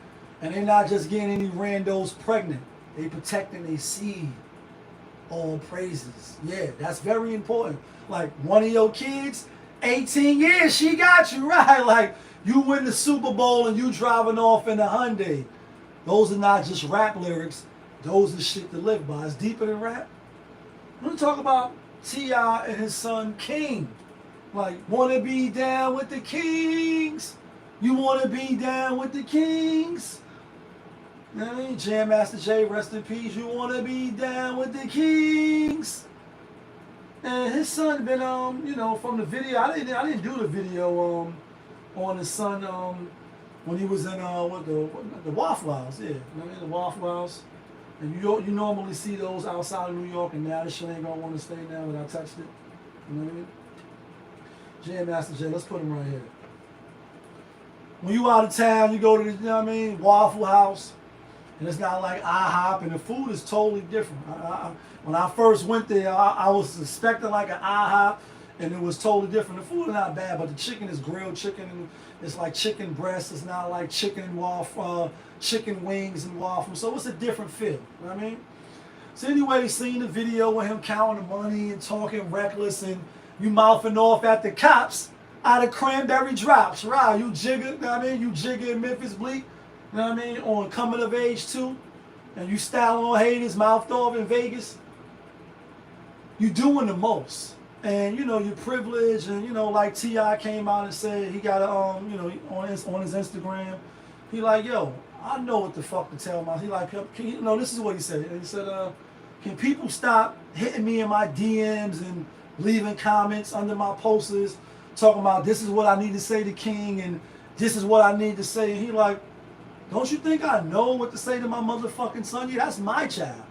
And they're not just getting any randos pregnant. They protecting their seed. All praises. Yeah, that's very important. Like, one of your kids, 18 years, she got you, right? Like, you win the Super Bowl and you driving off in a Hyundai. Those are not just rap lyrics. Those are shit to live by. It's deeper than rap. We're going to talk about T.I. and his son, King. Like, want to be down with the Kings? You want to be down with the Kings? You know what I mean? Jam Master Jay, rest in peace. You want to be down with the Kings? And his son been, you know, from the video. I didn't do the video on his son when he was in the Waffle House. Yeah, you know what I mean? The Waffle House. And you normally see those outside of New York, and now this shit ain't gonna want to stay now when I touched it. You know what I mean? Jam Master Jay, let's put him right here. When you out of town, you go to the, you know what I mean, Waffle House, and it's not like IHOP, and the food is totally different. When I first went there, I was expecting like an IHOP, and it was totally different. The food is not bad, but the chicken is grilled chicken, and it's like chicken breast. It's not like chicken and waffle, chicken wings and waffles. So it's a different feel. You know what I mean? So anyway, seen the video with him counting the money and talking reckless, and you mouthing off at the cops out of cranberry drops, right? You jigger, you know what I mean? You jigger in Memphis Bleak, you know what I mean? On Coming of Age 2, and you styling on haters, mouthed off in Vegas. You doing the most. And, you know, you're privileged, and, you know, like T.I. came out and said he got a, you know, on his Instagram, he like, yo, I know what the fuck to tell my, he like, can you know, this is what he said. He said, can people stop hitting me in my DMs and leaving comments under my posters talking about this is what I need to say to King and this is what I need to say. And he like, don't you think I know what to say to my motherfucking son? Yeah, that's my child.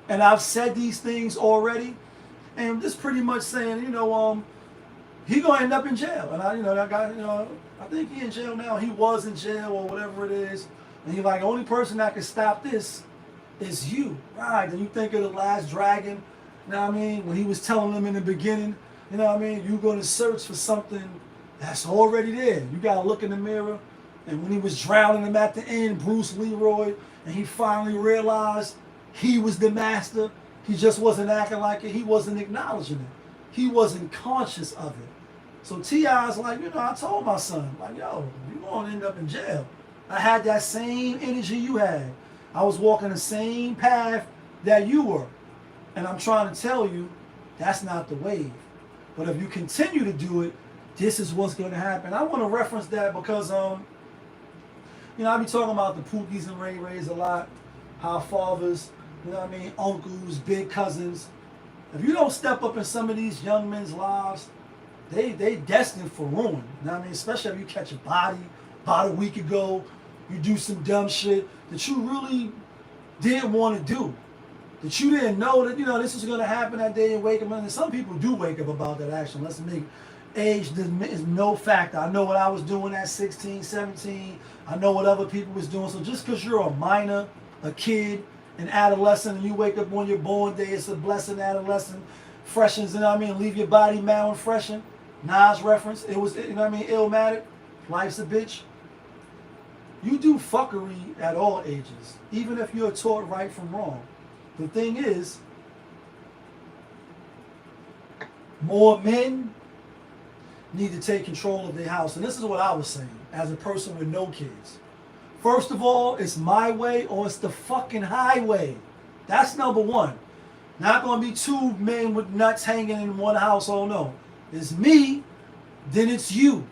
And I've said these things already. And I'm just pretty much saying, you know, he gonna end up in jail. And I, you know, that guy, you know, I think he in jail now. He was in jail or whatever it is. And he like, the only person that can stop this is you, right? And you think of the last dragon, you know what I mean? When he was telling them in the beginning, you know what I mean? You're gonna search for something that's already there. You gotta look in the mirror. And when he was drowning him at the end, Bruce Leroy, and he finally realized he was the master. He just wasn't acting like it. He wasn't acknowledging it. He wasn't conscious of it. So T.I.'s like, you know, I told my son, like, yo, you're going to end up in jail. I had that same energy you had. I was walking the same path that you were. And I'm trying to tell you, that's not the wave. But if you continue to do it, this is what's going to happen. I want to reference that because, I be talking about the Pookies and Ray Rays a lot, how fathers, uncles, big cousins. If you don't step up in some of these young men's lives, they destined for ruin. Especially if you catch a body about a week ago, you do some dumb shit that you really didn't want to do. That you didn't know that, this was going to happen that day and wake up. And some people do wake up about that action. Let's make age is no factor. I know what I was doing at 16, 17. I know what other people was doing. So just because you're a minor, a kid, an adolescent, and you wake up on your born day, it's a blessing, adolescent, freshens, leave your body malfreshened. Nas reference, it was, Illmatic, life's a bitch. You do fuckery at all ages, even if you're taught right from wrong. The thing is, more men need to take control of their house. And this is what I was saying as a person with no kids. First of all, it's my way or it's the fucking highway. That's number one. Not going to be two men with nuts hanging in one house. Oh no. It's me, then it's you.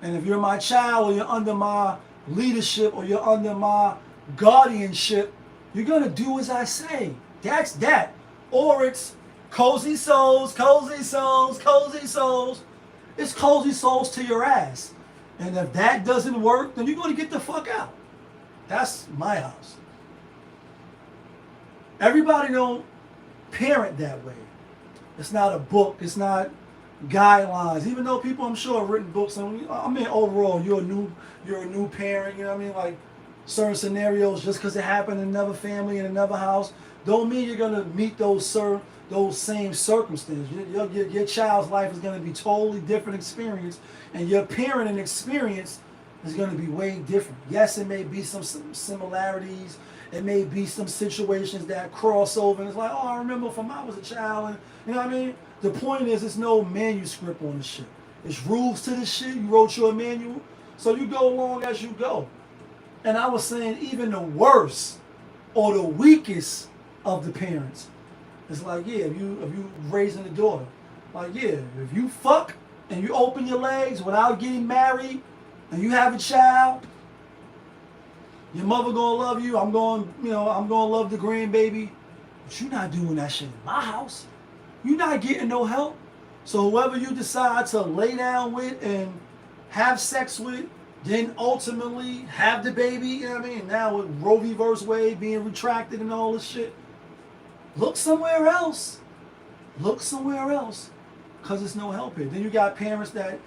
And if you're my child or you're under my leadership or you're under my guardianship, you're going to do as I say. That's that. Or it's cozy souls, cozy souls, cozy souls. It's cozy souls to your ass. And if that doesn't work, then you're going to get the fuck out. That's my house. Everybody don't parent that way. It's not a book. It's not guidelines. Even though people, I'm sure, have written books. Overall, you're a new parent. Like certain scenarios, just because it happened in another family in another house, don't mean you're gonna meet those same circumstances. Your child's life is gonna be totally different experience, and your parenting experience is gonna be way different. Yes, it may be some similarities. It may be some situations that cross over, and it's like, oh, I remember from I was a child, and The point is, there's no manuscript on this shit. It's rules to this shit. You wrote your manual, so you go along as you go. And I was saying, even the worst or the weakest of the parents, it's like, yeah, if you raising a daughter, like, yeah, if you fuck and you open your legs without getting married, and you have a child, your mother gonna love you. I'm gonna love the grandbaby, but you're not doing that shit in my house. You're not getting no help. So whoever you decide to lay down with and have sex with, then ultimately have the baby, Now with Roe v. Wade being retracted and all this shit, look somewhere else. Look somewhere else, cause there's no help here. Then you got parents that,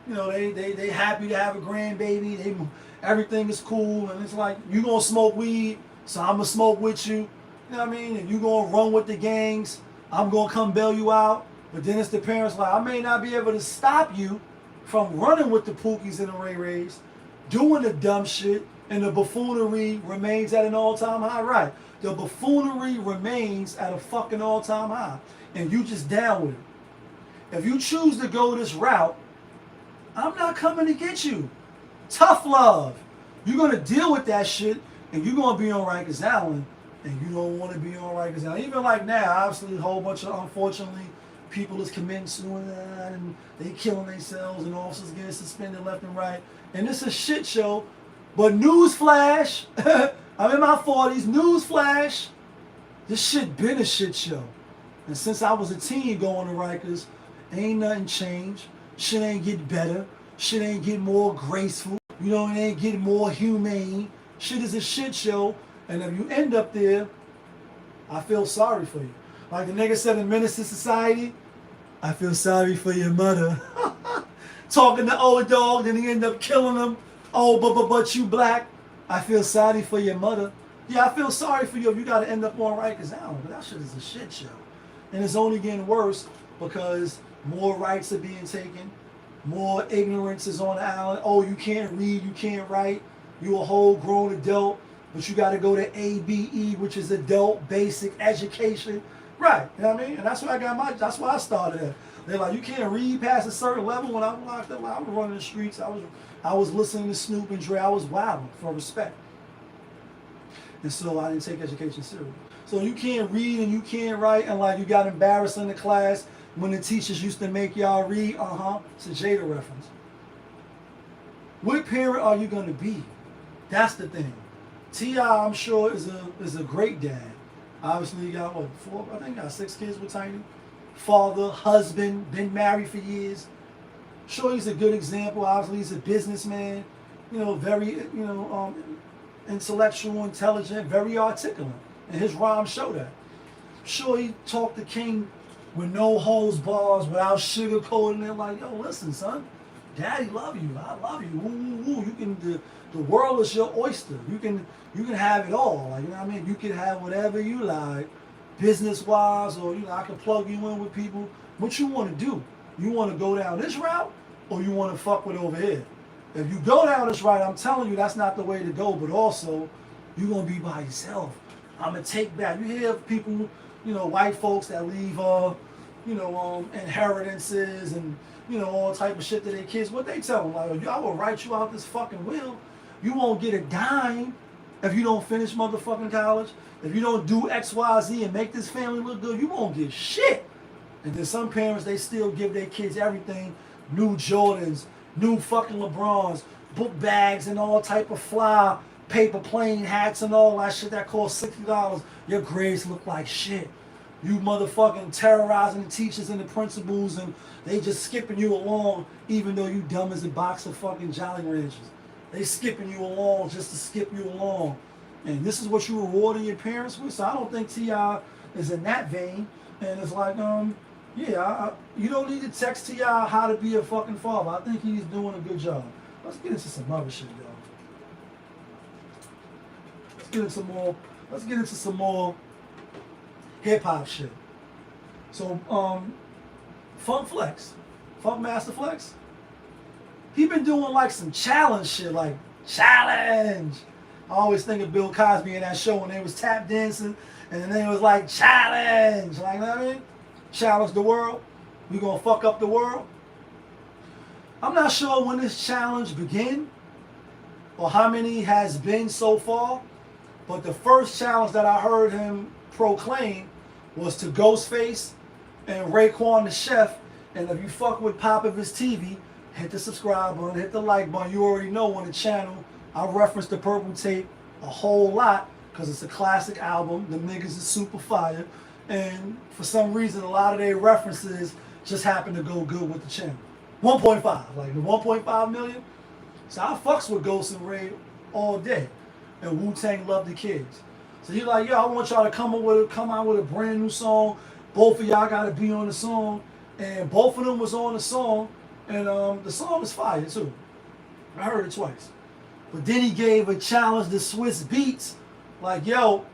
they happy to have a grandbaby. Everything is cool, and it's like, you gonna smoke weed, so I'm gonna smoke with you. You know what I mean? And you gonna run with the gangs, I'm gonna come bail you out. But then it's the parents like, I may not be able to stop you from running with the Pookies and the Ray Rays, doing the dumb shit, and the buffoonery remains at an all-time high. Right. The buffoonery remains at a fucking all-time high. And you just down with it. If you choose to go this route, I'm not coming to get you. Tough love. You're going to deal with that shit, and you're going to be on Rikers Island, and you don't want to be on Rikers Island. Even like now, obviously, a whole bunch of, unfortunately, people is committing suicide, and they killing themselves, and officers getting suspended left and right. And it's a shit show. But newsflash, I'm in my 40s, newsflash, this shit been a shit show. And since I was a teen going to Rikers, ain't nothing changed. Shit ain't get better. Shit ain't get more graceful. It ain't get more humane. Shit is a shit show. And if you end up there, I feel sorry for you. Like the nigga said in Menace to Society, I feel sorry for your mother. Talking to old dog, then he end up killing him. Oh, but you black. I feel sorry for your mother. Yeah, I feel sorry for you if you got to end up on Rikers Island. But that shit is a shit show. And it's only getting worse because more rights are being taken. More ignorance is on the island. Oh, you can't read, you can't write. You a whole grown adult, but you got to go to ABE, which is adult basic education. Right, you know what I mean? And that's why that's why I started at. They're like, you can't read past a certain level. When I was locked up, I was running the streets. I was listening to Snoop and Dre. I was wilding for respect. And so I didn't take education serious. So you can't read and you can't write, and like you got embarrassed in the class when the teachers used to make y'all read. It's a Jada reference. What parent are you gonna be? That's the thing. T.I., I'm sure, is a great dad. Obviously, he got what, 4? I think he got 6 kids with Tiny. Father, husband, been married for years. Sure, he's a good example. Obviously, he's a businessman. You know, very intellectual, intelligent, very articulate, and his rhymes show that. Sure, he talked to King with no holds bars, without sugarcoating it. Like, yo, listen, son, Daddy love you. I love you. Woo, woo, woo. You can the world is your oyster. You can have it all. Like, you know what I mean? You can have whatever you like, business wise, or I can plug you in with people. What you want to do? You want to go down this route, or you want to fuck with over here? If you go down this route, I'm telling you that's not the way to go. But also, you're gonna be by yourself. I'm gonna take back. You hear people, white folks that leave, inheritances and all type of shit to their kids. What they tell them, like, I will write you out this fucking will. You won't get a dime if you don't finish motherfucking college. If you don't do X, Y, Z and make this family look good, you won't get shit. And then some parents, they still give their kids everything. New Jordans, new fucking LeBrons, book bags and all type of fly paper plane hats and all that shit that costs $60. Your grades look like shit. You motherfucking terrorizing the teachers and the principals, and they just skipping you along even though you dumb as a box of fucking Jolly Ranchers. They skipping you along just to skip you along. And this is what you rewarding your parents with. So I don't think T.I. is in that vein. And it's like, you don't need to text T.I. how to be a fucking father. I think he's doing a good job. Let's get into some other shit, y'all. Let's get into some more hip hop shit. So, Funk Master Flex, he been doing like some challenge shit, like challenge. I always think of Bill Cosby in that show when they was tap dancing, and then they was like challenge, like, you know what I mean? Challenge the world. We gonna fuck up the world. I'm not sure when this challenge began or how many has been so far, but the first challenge that I heard him proclaim was to Ghostface and Raekwon the Chef. And if you fuck with Popovich TV, hit the subscribe button, hit the like button. You already know on the channel I reference the Purple Tape a whole lot because it's a classic album. The niggas is super fire. And for some reason, a lot of their references just happen to go good with the channel. 1.5, like the 1.5 million. So I fucks with Ghost and Ray all day. And Wu-Tang love the kids. So he's like, yo, I want y'all to come out with a brand new song. Both of y'all gotta be on the song. And both of them was on the song. And the song is fire too. I heard it twice. But then he gave a challenge to Swiss Beats. Like, yo,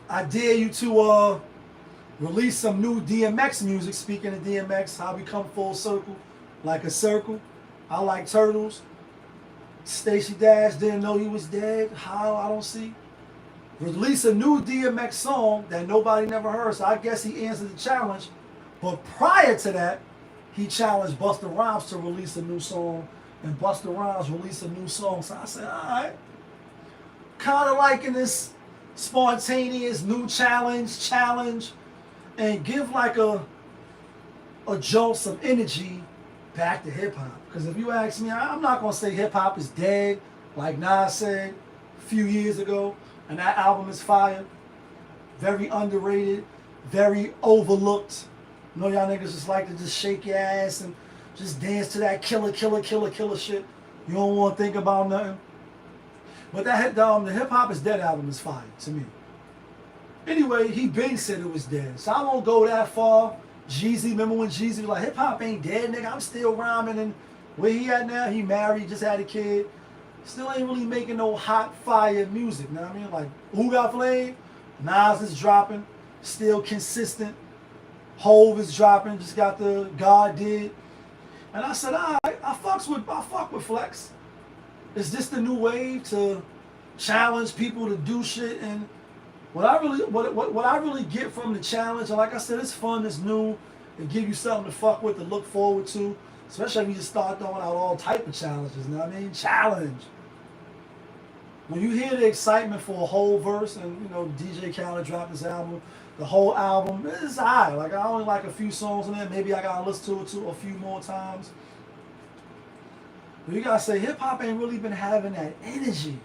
I dare you to release some new DMX music. Speaking of DMX, how we come full circle. Like a circle. I like turtles. Stacey Dash didn't know he was dead. How? I don't see. Release a new DMX song that nobody never heard. So I guess he answered the challenge. But prior to that, he challenged Busta Rhymes to release a new song. And Busta Rhymes released a new song. So I said, all right. Kind of liking this spontaneous new challenge. And give like a jolt, some energy back to hip hop. Because if you ask me, I'm not going to say hip hop is dead. Like Nas said a few years ago. And that album is fire. Very underrated. Very overlooked. You know, y'all niggas just like to just shake your ass and just dance to that killer shit. You don't want to think about nothing. But that the Hip Hop is Dead album is fire to me. Anyway, he been said it was dead. So I won't go that far. Jeezy, remember when Jeezy was like, hip hop ain't dead, nigga. I'm still rhyming. And where he at now? He married, just had a kid. Still ain't really making no hot fire music, you know what I mean? Like, Who Got Flame? Nas is dropping, still consistent. Hove is dropping, just got the God Did. And I said, all right, I fuck with Flex. Is this the new wave to challenge people to do shit? And what I really get from the challenge, and like I said, it's fun, it's new, it give you something to fuck with, to look forward to. Especially if you just start throwing out all type of challenges, you know what I mean? Challenge. when you hear the excitement for a whole verse, and you know DJ Khaled dropped his album, the whole album is alright. Like I only like a few songs in there. Maybe I gotta listen to it a few more times. But you gotta say hip hop ain't really been having that energy.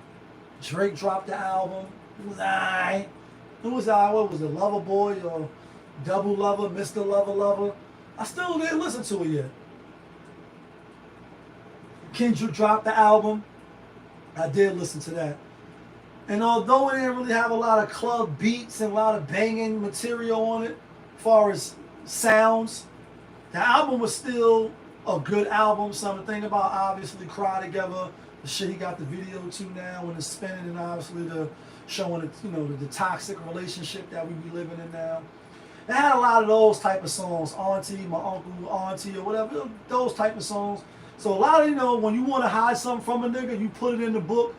Drake dropped the album. It was alright. It was alright. What was it? Lover Boy or Double Lover, Mr. Lover Lover. I still didn't listen to it yet. Kendrick dropped the album. I did listen to that. And although it didn't really have a lot of club beats and a lot of banging material on it, as far as sounds, the album was still a good album. Something to think about, obviously, Cry Together, the shit he got the video to now, and it's spinning, and obviously the showing it, you know, the toxic relationship that we be living in now. It had a lot of those type of songs, Auntie, My Uncle, Auntie, or whatever, those type of songs. So a lot of, you know, when you want to hide something from a nigga, you put it in the book.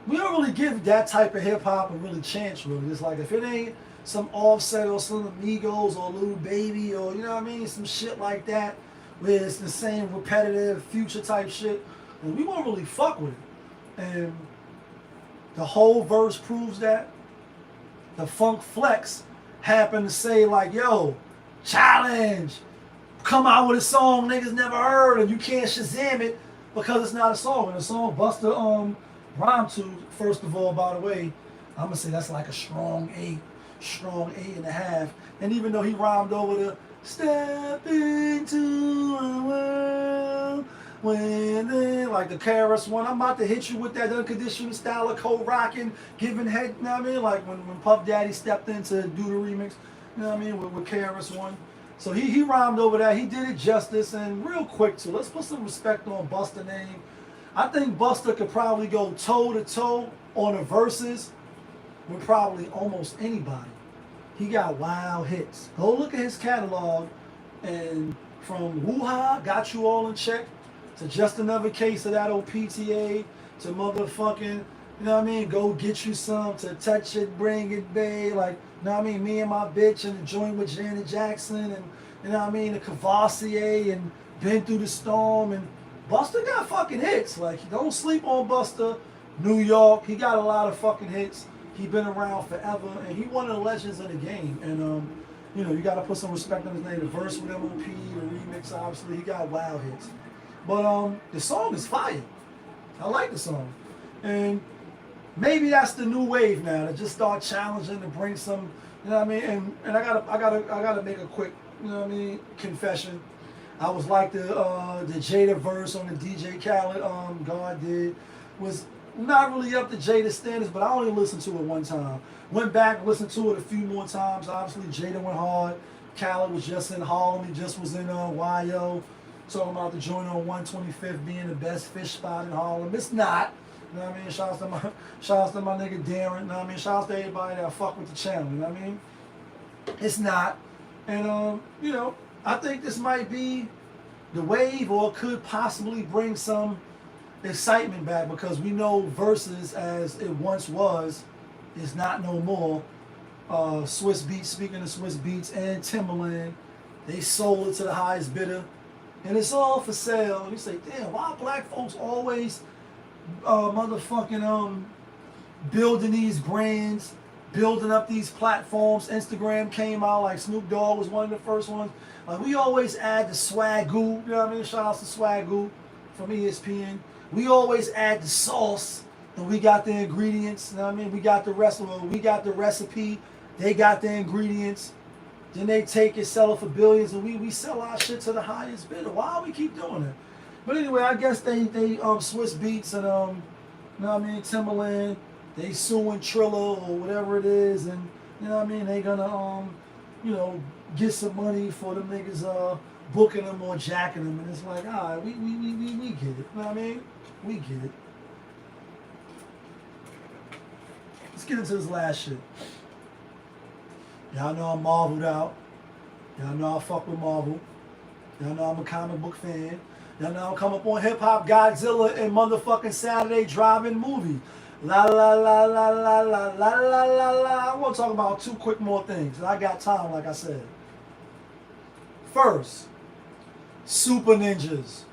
We don't really give that type of hip hop a really chance, really. It's like if it ain't some Offset or some Amigos or Lil Baby or, you know what I mean, some shit like that, where it's the same repetitive Future type shit, and we won't really fuck with it. And the whole verse proves that. The Funk Flex happened to say like, yo, challenge, come out with a song niggas never heard, and you can't Shazam it because it's not a song. And the song Busta rhymed to, first of all, by the way, I'm gonna say that's like a strong 8.5. And even though he rhymed over the step into a world when they, like the KRS One, I'm about to hit you with that unconditional style of cold rocking, giving head, you know what I mean? Like when Puff Daddy stepped in to do the remix, you know what I mean, with KRS One. So he rhymed over that. He did it justice, and real quick too. Let's put some respect on Busta name. I think Busta could probably go toe to toe on the verses with probably almost anybody. He got wild hits. Go look at his catalog, and from Woo-Ha, Got You All in Check, to Just Another Case of That Old PTA, to motherfucking, you know what I mean, Go Get You Some, to Touch It, Bring It, Babe, like, you know what I mean, Me and My Bitch, and the joint with Janet Jackson, and, you know what I mean, the Cavassier, and Been Through the Storm, and Busta got fucking hits. Like, don't sleep on Busta. New York, he got a lot of fucking hits. He been around forever, and he one of the legends of the game. And you know, you got to put some respect on his name. The verse with MOP, the remix, obviously, he got wild hits. But the song is fire. I like the song, and maybe that's the new wave now to just start challenging to bring some. You know what I mean? And I gotta make a quick, you know what I mean, confession. I was like the Jada verse on the DJ Khaled God did was not really up to Jada standards, but I only listened to it one time. Went back, listened to it a few more times. Obviously, Jada went hard. Khaled was just in Harlem. He just was in YO, talking about the joint on 125th being the best fish spot in Harlem. It's not. You know what I mean? Shouts to my nigga Darren. You know what I mean? Shouts to everybody that fuck with the channel. You know what I mean? It's not. And you know, I think this might be the wave, or could possibly bring some excitement back, because we know Versus, as it once was, is not no more. Swiss Beats, speaking of Swiss Beats and Timberland, they sold it to the highest bidder, and it's all for sale. And you say, damn, why black folks always motherfucking building these brands, building up these platforms? Instagram came out, like Snoop Dogg was one of the first ones. Like, we always add the swagoo, you know what I mean? Shout out to swagoo from ESPN. We always add the sauce, and we got the ingredients, you know what I mean? We got the recipe, they got the ingredients. Then they take it, sell it for billions, and we sell our shit to the highest bidder. Why we keep doing it? But anyway, I guess they Swiss Beats and you know what I mean, Timberland, they suing Triller or whatever it is, and you know what I mean, they gonna you know, get some money for them niggas booking them or jacking them, and it's like, alright, we get it. You know what I mean? We get it. Let's get into this last shit. Y'all know I'm Marveled out. Y'all know I fuck with Marvel. Y'all know I'm a comic book fan. Y'all know I'm come up on Hip Hop Godzilla and motherfucking Saturday Drive-In movie. La la la la la la la la la la. I want to talk about two quick more things. I got time, like I said. First, Super Ninjas.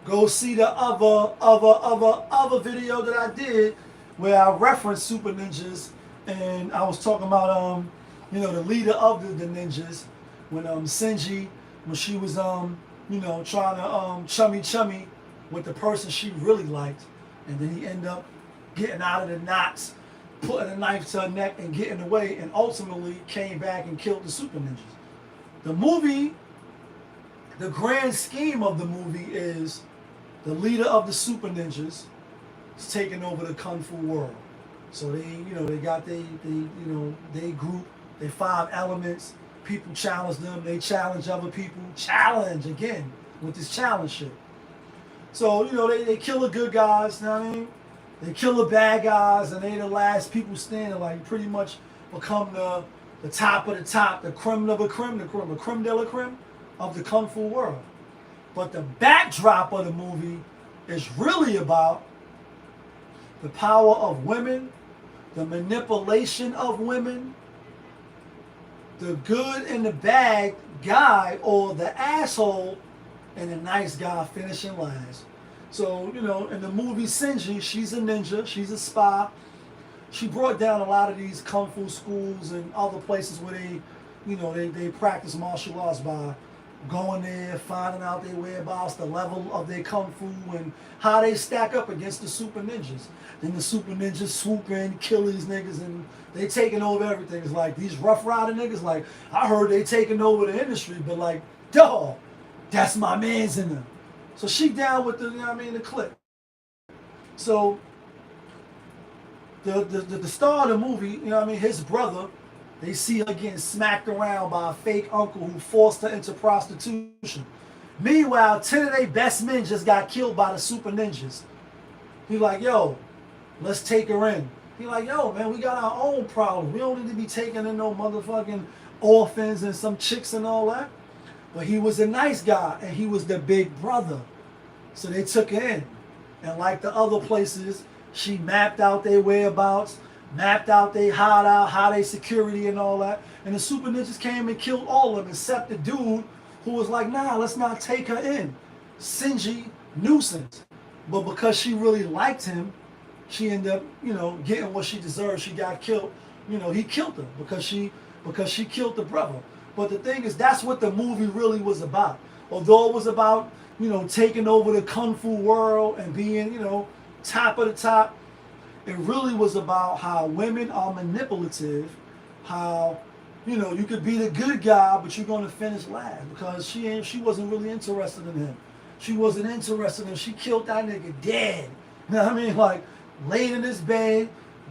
Go see the other video that I did where I referenced super ninjas, and I was talking about the leader of the ninjas when Senji, when she was trying to chummy with the person she really liked, and then he ended up getting out of the knots, putting a knife to her neck and getting away, and ultimately came back and killed the super ninjas. The movie, the grand scheme of the movie is the leader of the super ninjas is taking over the kung fu world. So they got they group, they 5 elements. People challenge them, they challenge other people, challenge again with this challenge shit. So, they kill the good guys, you know what I mean? They kill the bad guys, and they the last people standing, like pretty much become the top of the top, the creme de la creme, the creme de la creme of the kung fu world. But the backdrop of the movie is really about the power of women, the manipulation of women, the good and the bad guy, or the asshole and the nice guy finishing last. So, in the movie Senji, she's a ninja, she's a spy. She brought down a lot of these kung fu schools and other places where they practice martial arts by going there, finding out their whereabouts, the level of their kung fu, and how they stack up against the super ninjas. Then the super ninjas swoop in, kill these niggas, and they taking over everything. It's like these Rough Rider niggas, like, I heard they taking over the industry, but like, dawg, that's my man's in them. So she down with the clip. So the star of the movie, his brother, they see her getting smacked around by a fake uncle who forced her into prostitution. Meanwhile, 10 of their best men just got killed by the super ninjas. He like, yo, let's take her in. He like, yo, man, we got our own problems. We don't need to be taking in no motherfucking orphans and some chicks and all that. But he was a nice guy, and he was the big brother. So they took her in. And like the other places, she mapped out their whereabouts, mapped out their hideout, how they security and all that. And the super ninjas came and killed all of them, except the dude who was like, nah, let's not take her in. Senji Nuisance. But because she really liked him, she ended up, getting what she deserved. She got killed. He killed her because she killed the brother. But the thing is, that's what the movie really was about. Although it was about, taking over the kung fu world and being, top of the top, it really was about how women are manipulative, how, you could be the good guy, but you're going to finish last because she wasn't really interested in him. She wasn't interested in him. She killed that nigga dead. You know what I mean? Like, laid in his bed,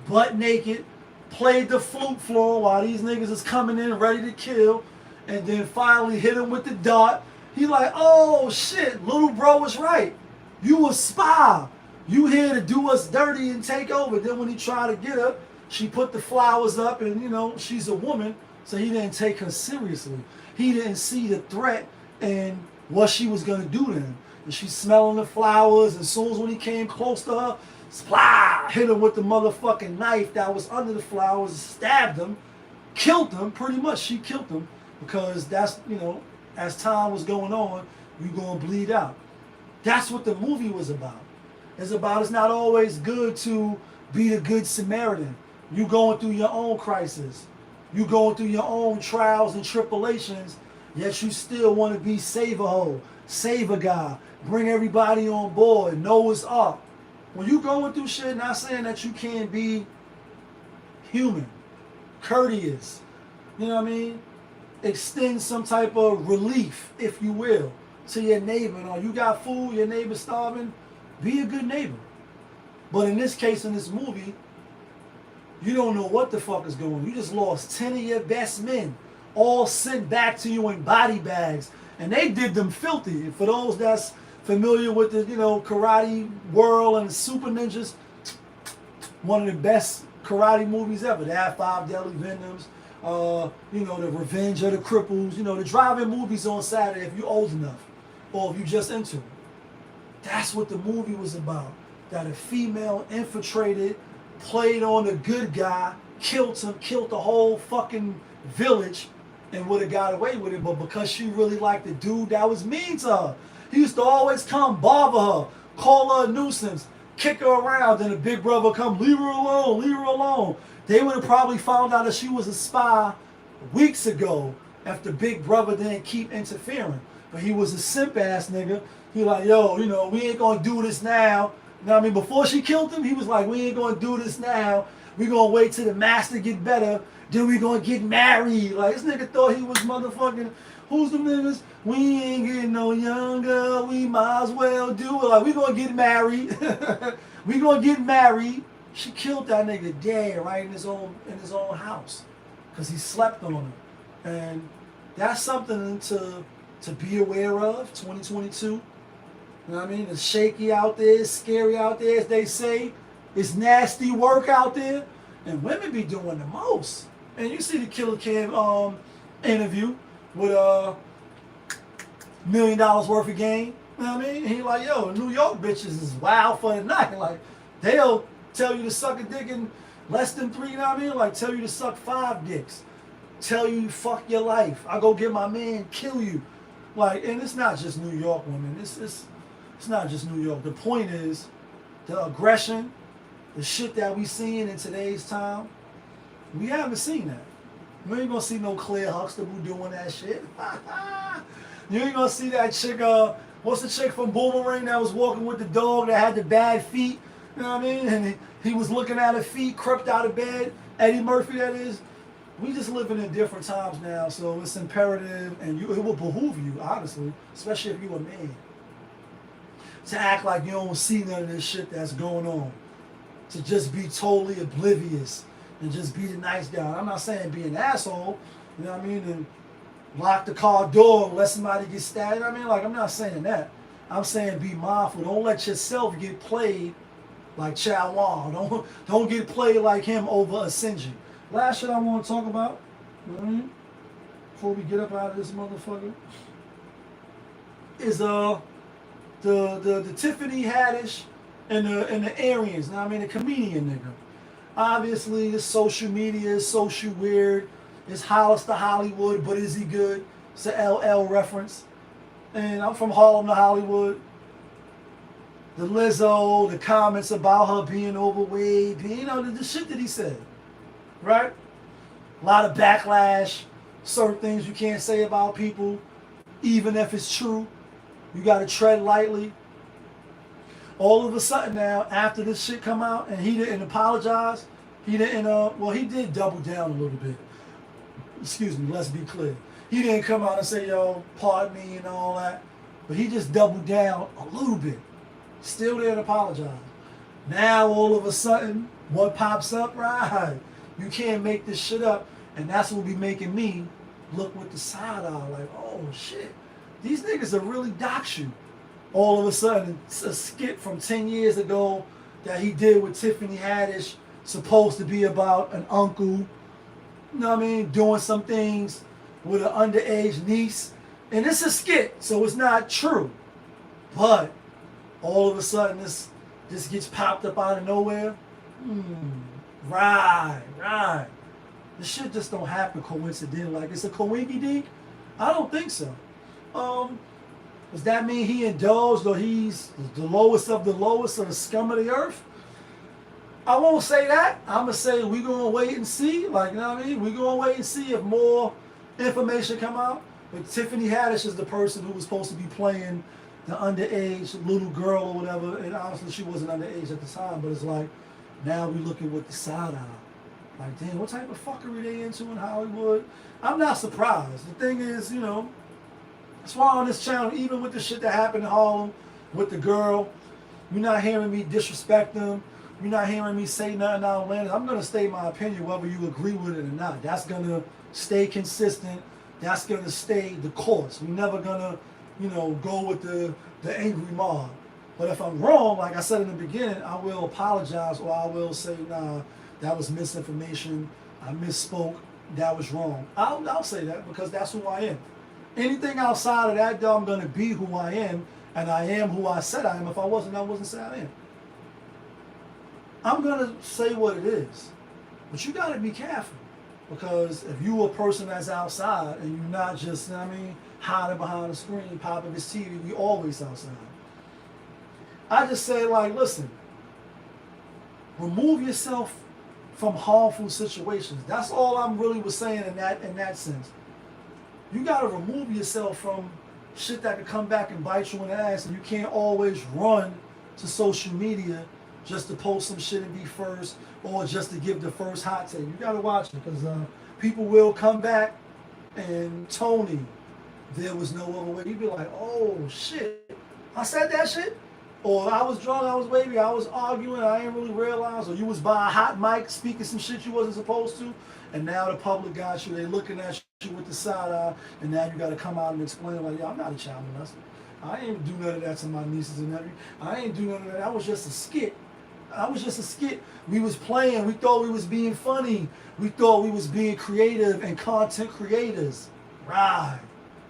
butt naked, played the flute floor while these niggas is coming in ready to kill, and then finally hit him with the dart. He like, oh shit, little bro was right. You a spy. You here to do us dirty and take over. Then when he tried to get her, she put the flowers up, and she's a woman, so he didn't take her seriously. He didn't see the threat and what she was gonna do to him. And she's smelling the flowers, and as soon as when he came close to her, splah, hit him with the motherfucking knife that was under the flowers, stabbed him, killed him, pretty much. She killed him because that's, as time was going on, you're gonna bleed out. That's what the movie was about. It's not always good to be the good Samaritan. You going through your own crisis. You going through your own trials and tribulations, yet you still want to be save-a-hole, save a guy, bring everybody on board, Noah's Ark. When you going through shit, not saying that you can't be human, courteous, you know what I mean? Extend some type of relief, if you will, to your neighbor. Or you got food, your neighbor's starving, be a good neighbor. But in this case, in this movie, you don't know what the fuck is going on. You just lost 10 of your best men, all sent back to you in body bags. And they did them filthy. And for those that's familiar with the, karate world and the super ninjas, one of the best karate movies ever. They have 5 Deadly Venoms, the Revenge of the Cripples, the drive-in movies on Saturday if you're old enough, or if you just into it. That's what the movie was about. That a female infiltrated, played on the good guy, killed him, killed the whole fucking village, and would have got away with it. But because she really liked the dude that was mean to her, he used to always come bother her, call her a nuisance, kick her around, then the big brother come, leave her alone, leave her alone. They would have probably found out that she was a spy weeks ago if the big brother didn't keep interfering. But he was a simp ass nigga. He like, yo, you know, we ain't gonna do this now. You know what I mean? Before she killed him, he was like, we ain't gonna do this now. We gonna wait till the master get better. Then we gonna get married. Like, this nigga thought he was motherfucking, who's the niggas? We ain't getting no younger. We might as well do it. Like, we gonna get married. We gonna get married. She killed that nigga dead right in his own house. Because he slept on her. And that's something to be aware of, 2022. You know what I mean? It's shaky out there, it's scary out there, as they say. It's nasty work out there. And women be doing the most. And you see the Killer Cam interview with $1 million worth of game. You know what I mean? And he like, yo, New York bitches is wild for the night. Like, they'll tell you to suck a dick in less than 3, you know what I mean? Like, tell you to suck 5 dicks. Tell you fuck your life. I go get my man, kill you. Like, and it's not just New York women. It's not just New York. The point is the aggression, the shit that we seeing in today's time. We haven't seen that. You ain't gonna see no Claire Huxtable doing that shit. You ain't gonna see that chick, what's the chick from Boomerang that was walking with the dog that had the bad feet? You know what I mean? And he was looking at her feet, crept out of bed. Eddie Murphy, that is. We just living in different times now, so it's imperative, and it will behoove you, honestly, especially if you're a man, to act like you don't see none of this shit that's going on. To just be totally oblivious and just be the nice guy. I'm not saying be an asshole, you know what I mean, and lock the car door and let somebody get stabbed. You know what I mean? Like, I'm not saying that. I'm saying be mindful. Don't let yourself get played like Chow Wan. Don't get played like him over Ascension. Last shit I want to talk about, you know what I mean, before we get up out of this motherfucker, is the Tiffany Haddish and the Aryans. You know what I mean, the comedian nigga. Obviously, the social media is social weird. It's Hollis to Hollywood, but is he good? It's an LL reference. And I'm from Harlem to Hollywood. The Lizzo, the comments about her being overweight, you know, the shit that he said. Right? A lot of backlash. Certain things you can't say about people, even if it's true. You got to tread lightly. All of a sudden now, after this shit come out, and he didn't apologize, he didn't, well, he did double down a little bit. Excuse me, let's be clear. He didn't come out and say, yo, pardon me and all that. But he just doubled down a little bit. Still didn't apologize. Now, all of a sudden, what pops up? Right. You can't make this shit up. And that's what be making me look with the side eye like, oh, shit. These niggas are really dox you. All of a sudden, it's a skit from 10 years ago that he did with Tiffany Haddish, supposed to be about an uncle, you know what I mean, doing some things with an underage niece. And it's a skit, so it's not true. But all of a sudden, this gets popped up out of nowhere. Right. This shit just don't happen coincidentally. Like, it's a coinky dink? I don't think so. Does that mean he indulged or he's the lowest of the lowest or the scum of the earth? I won't say that. I'm going to say we're going to wait and see. Like, you know what I mean? We're going to wait and see if more information come out. But Tiffany Haddish is the person who was supposed to be playing the underage little girl or whatever. And honestly, she wasn't underage at the time. But it's like, now we're looking with the side eye. Like, damn, what type of fuckery they into in Hollywood? I'm not surprised. The thing is, you know, that's why on this channel, even with the shit that happened in Harlem with the girl, you're not hearing me disrespect them. You're not hearing me say nothing outlandish. I'm going to state my opinion whether you agree with it or not. That's going to stay consistent. That's going to stay the course. We're never going to, you know, go with the angry mob. But if I'm wrong, like I said in the beginning, I will apologize or I will say, nah, that was misinformation. I misspoke. That was wrong. I'll say that because that's who I am. Anything outside of that, though, I'm going to be who I am, and I am who I said I am. If I wouldn't say I am. I'm going to say what it is. But you got to be careful. Because if you a person that's outside and you're not just, you know what I mean, hiding behind the screen, popping his TV, we always outside. I just say, like, listen, remove yourself from harmful situations. That's all I'm really was saying in that sense. You gotta remove yourself from shit that could come back and bite you in the ass, and you can't always run to social media just to post some shit and be first, or just to give the first hot take. You gotta watch it, because people will come back and Tony, there was no other way. You'd be like, oh shit, I said that shit? Or I was drunk, I was wavy, I was arguing, I didn't really realize, or you was by a hot mic speaking some shit you wasn't supposed to, and now the public got you, they looking at you with the side eye, and now you gotta come out and explain like, yeah, I'm not a child molester. I ain't do none of that to my nieces and nephews. I ain't do none of that. That was just a skit. I was just a skit. We was playing. We thought we was being funny. We thought we was being creative and content creators. Right.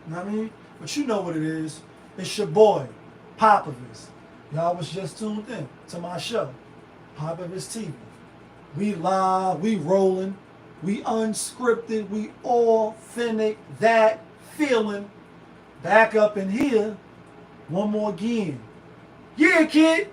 You know what I mean? But you know what it is. It's your boy, Popovich. Y'all was just tuned in to my show, Popovich TV. We live, we rolling, we unscripted, we authentic, that feeling. Back up in here, one more again. Yeah, kid.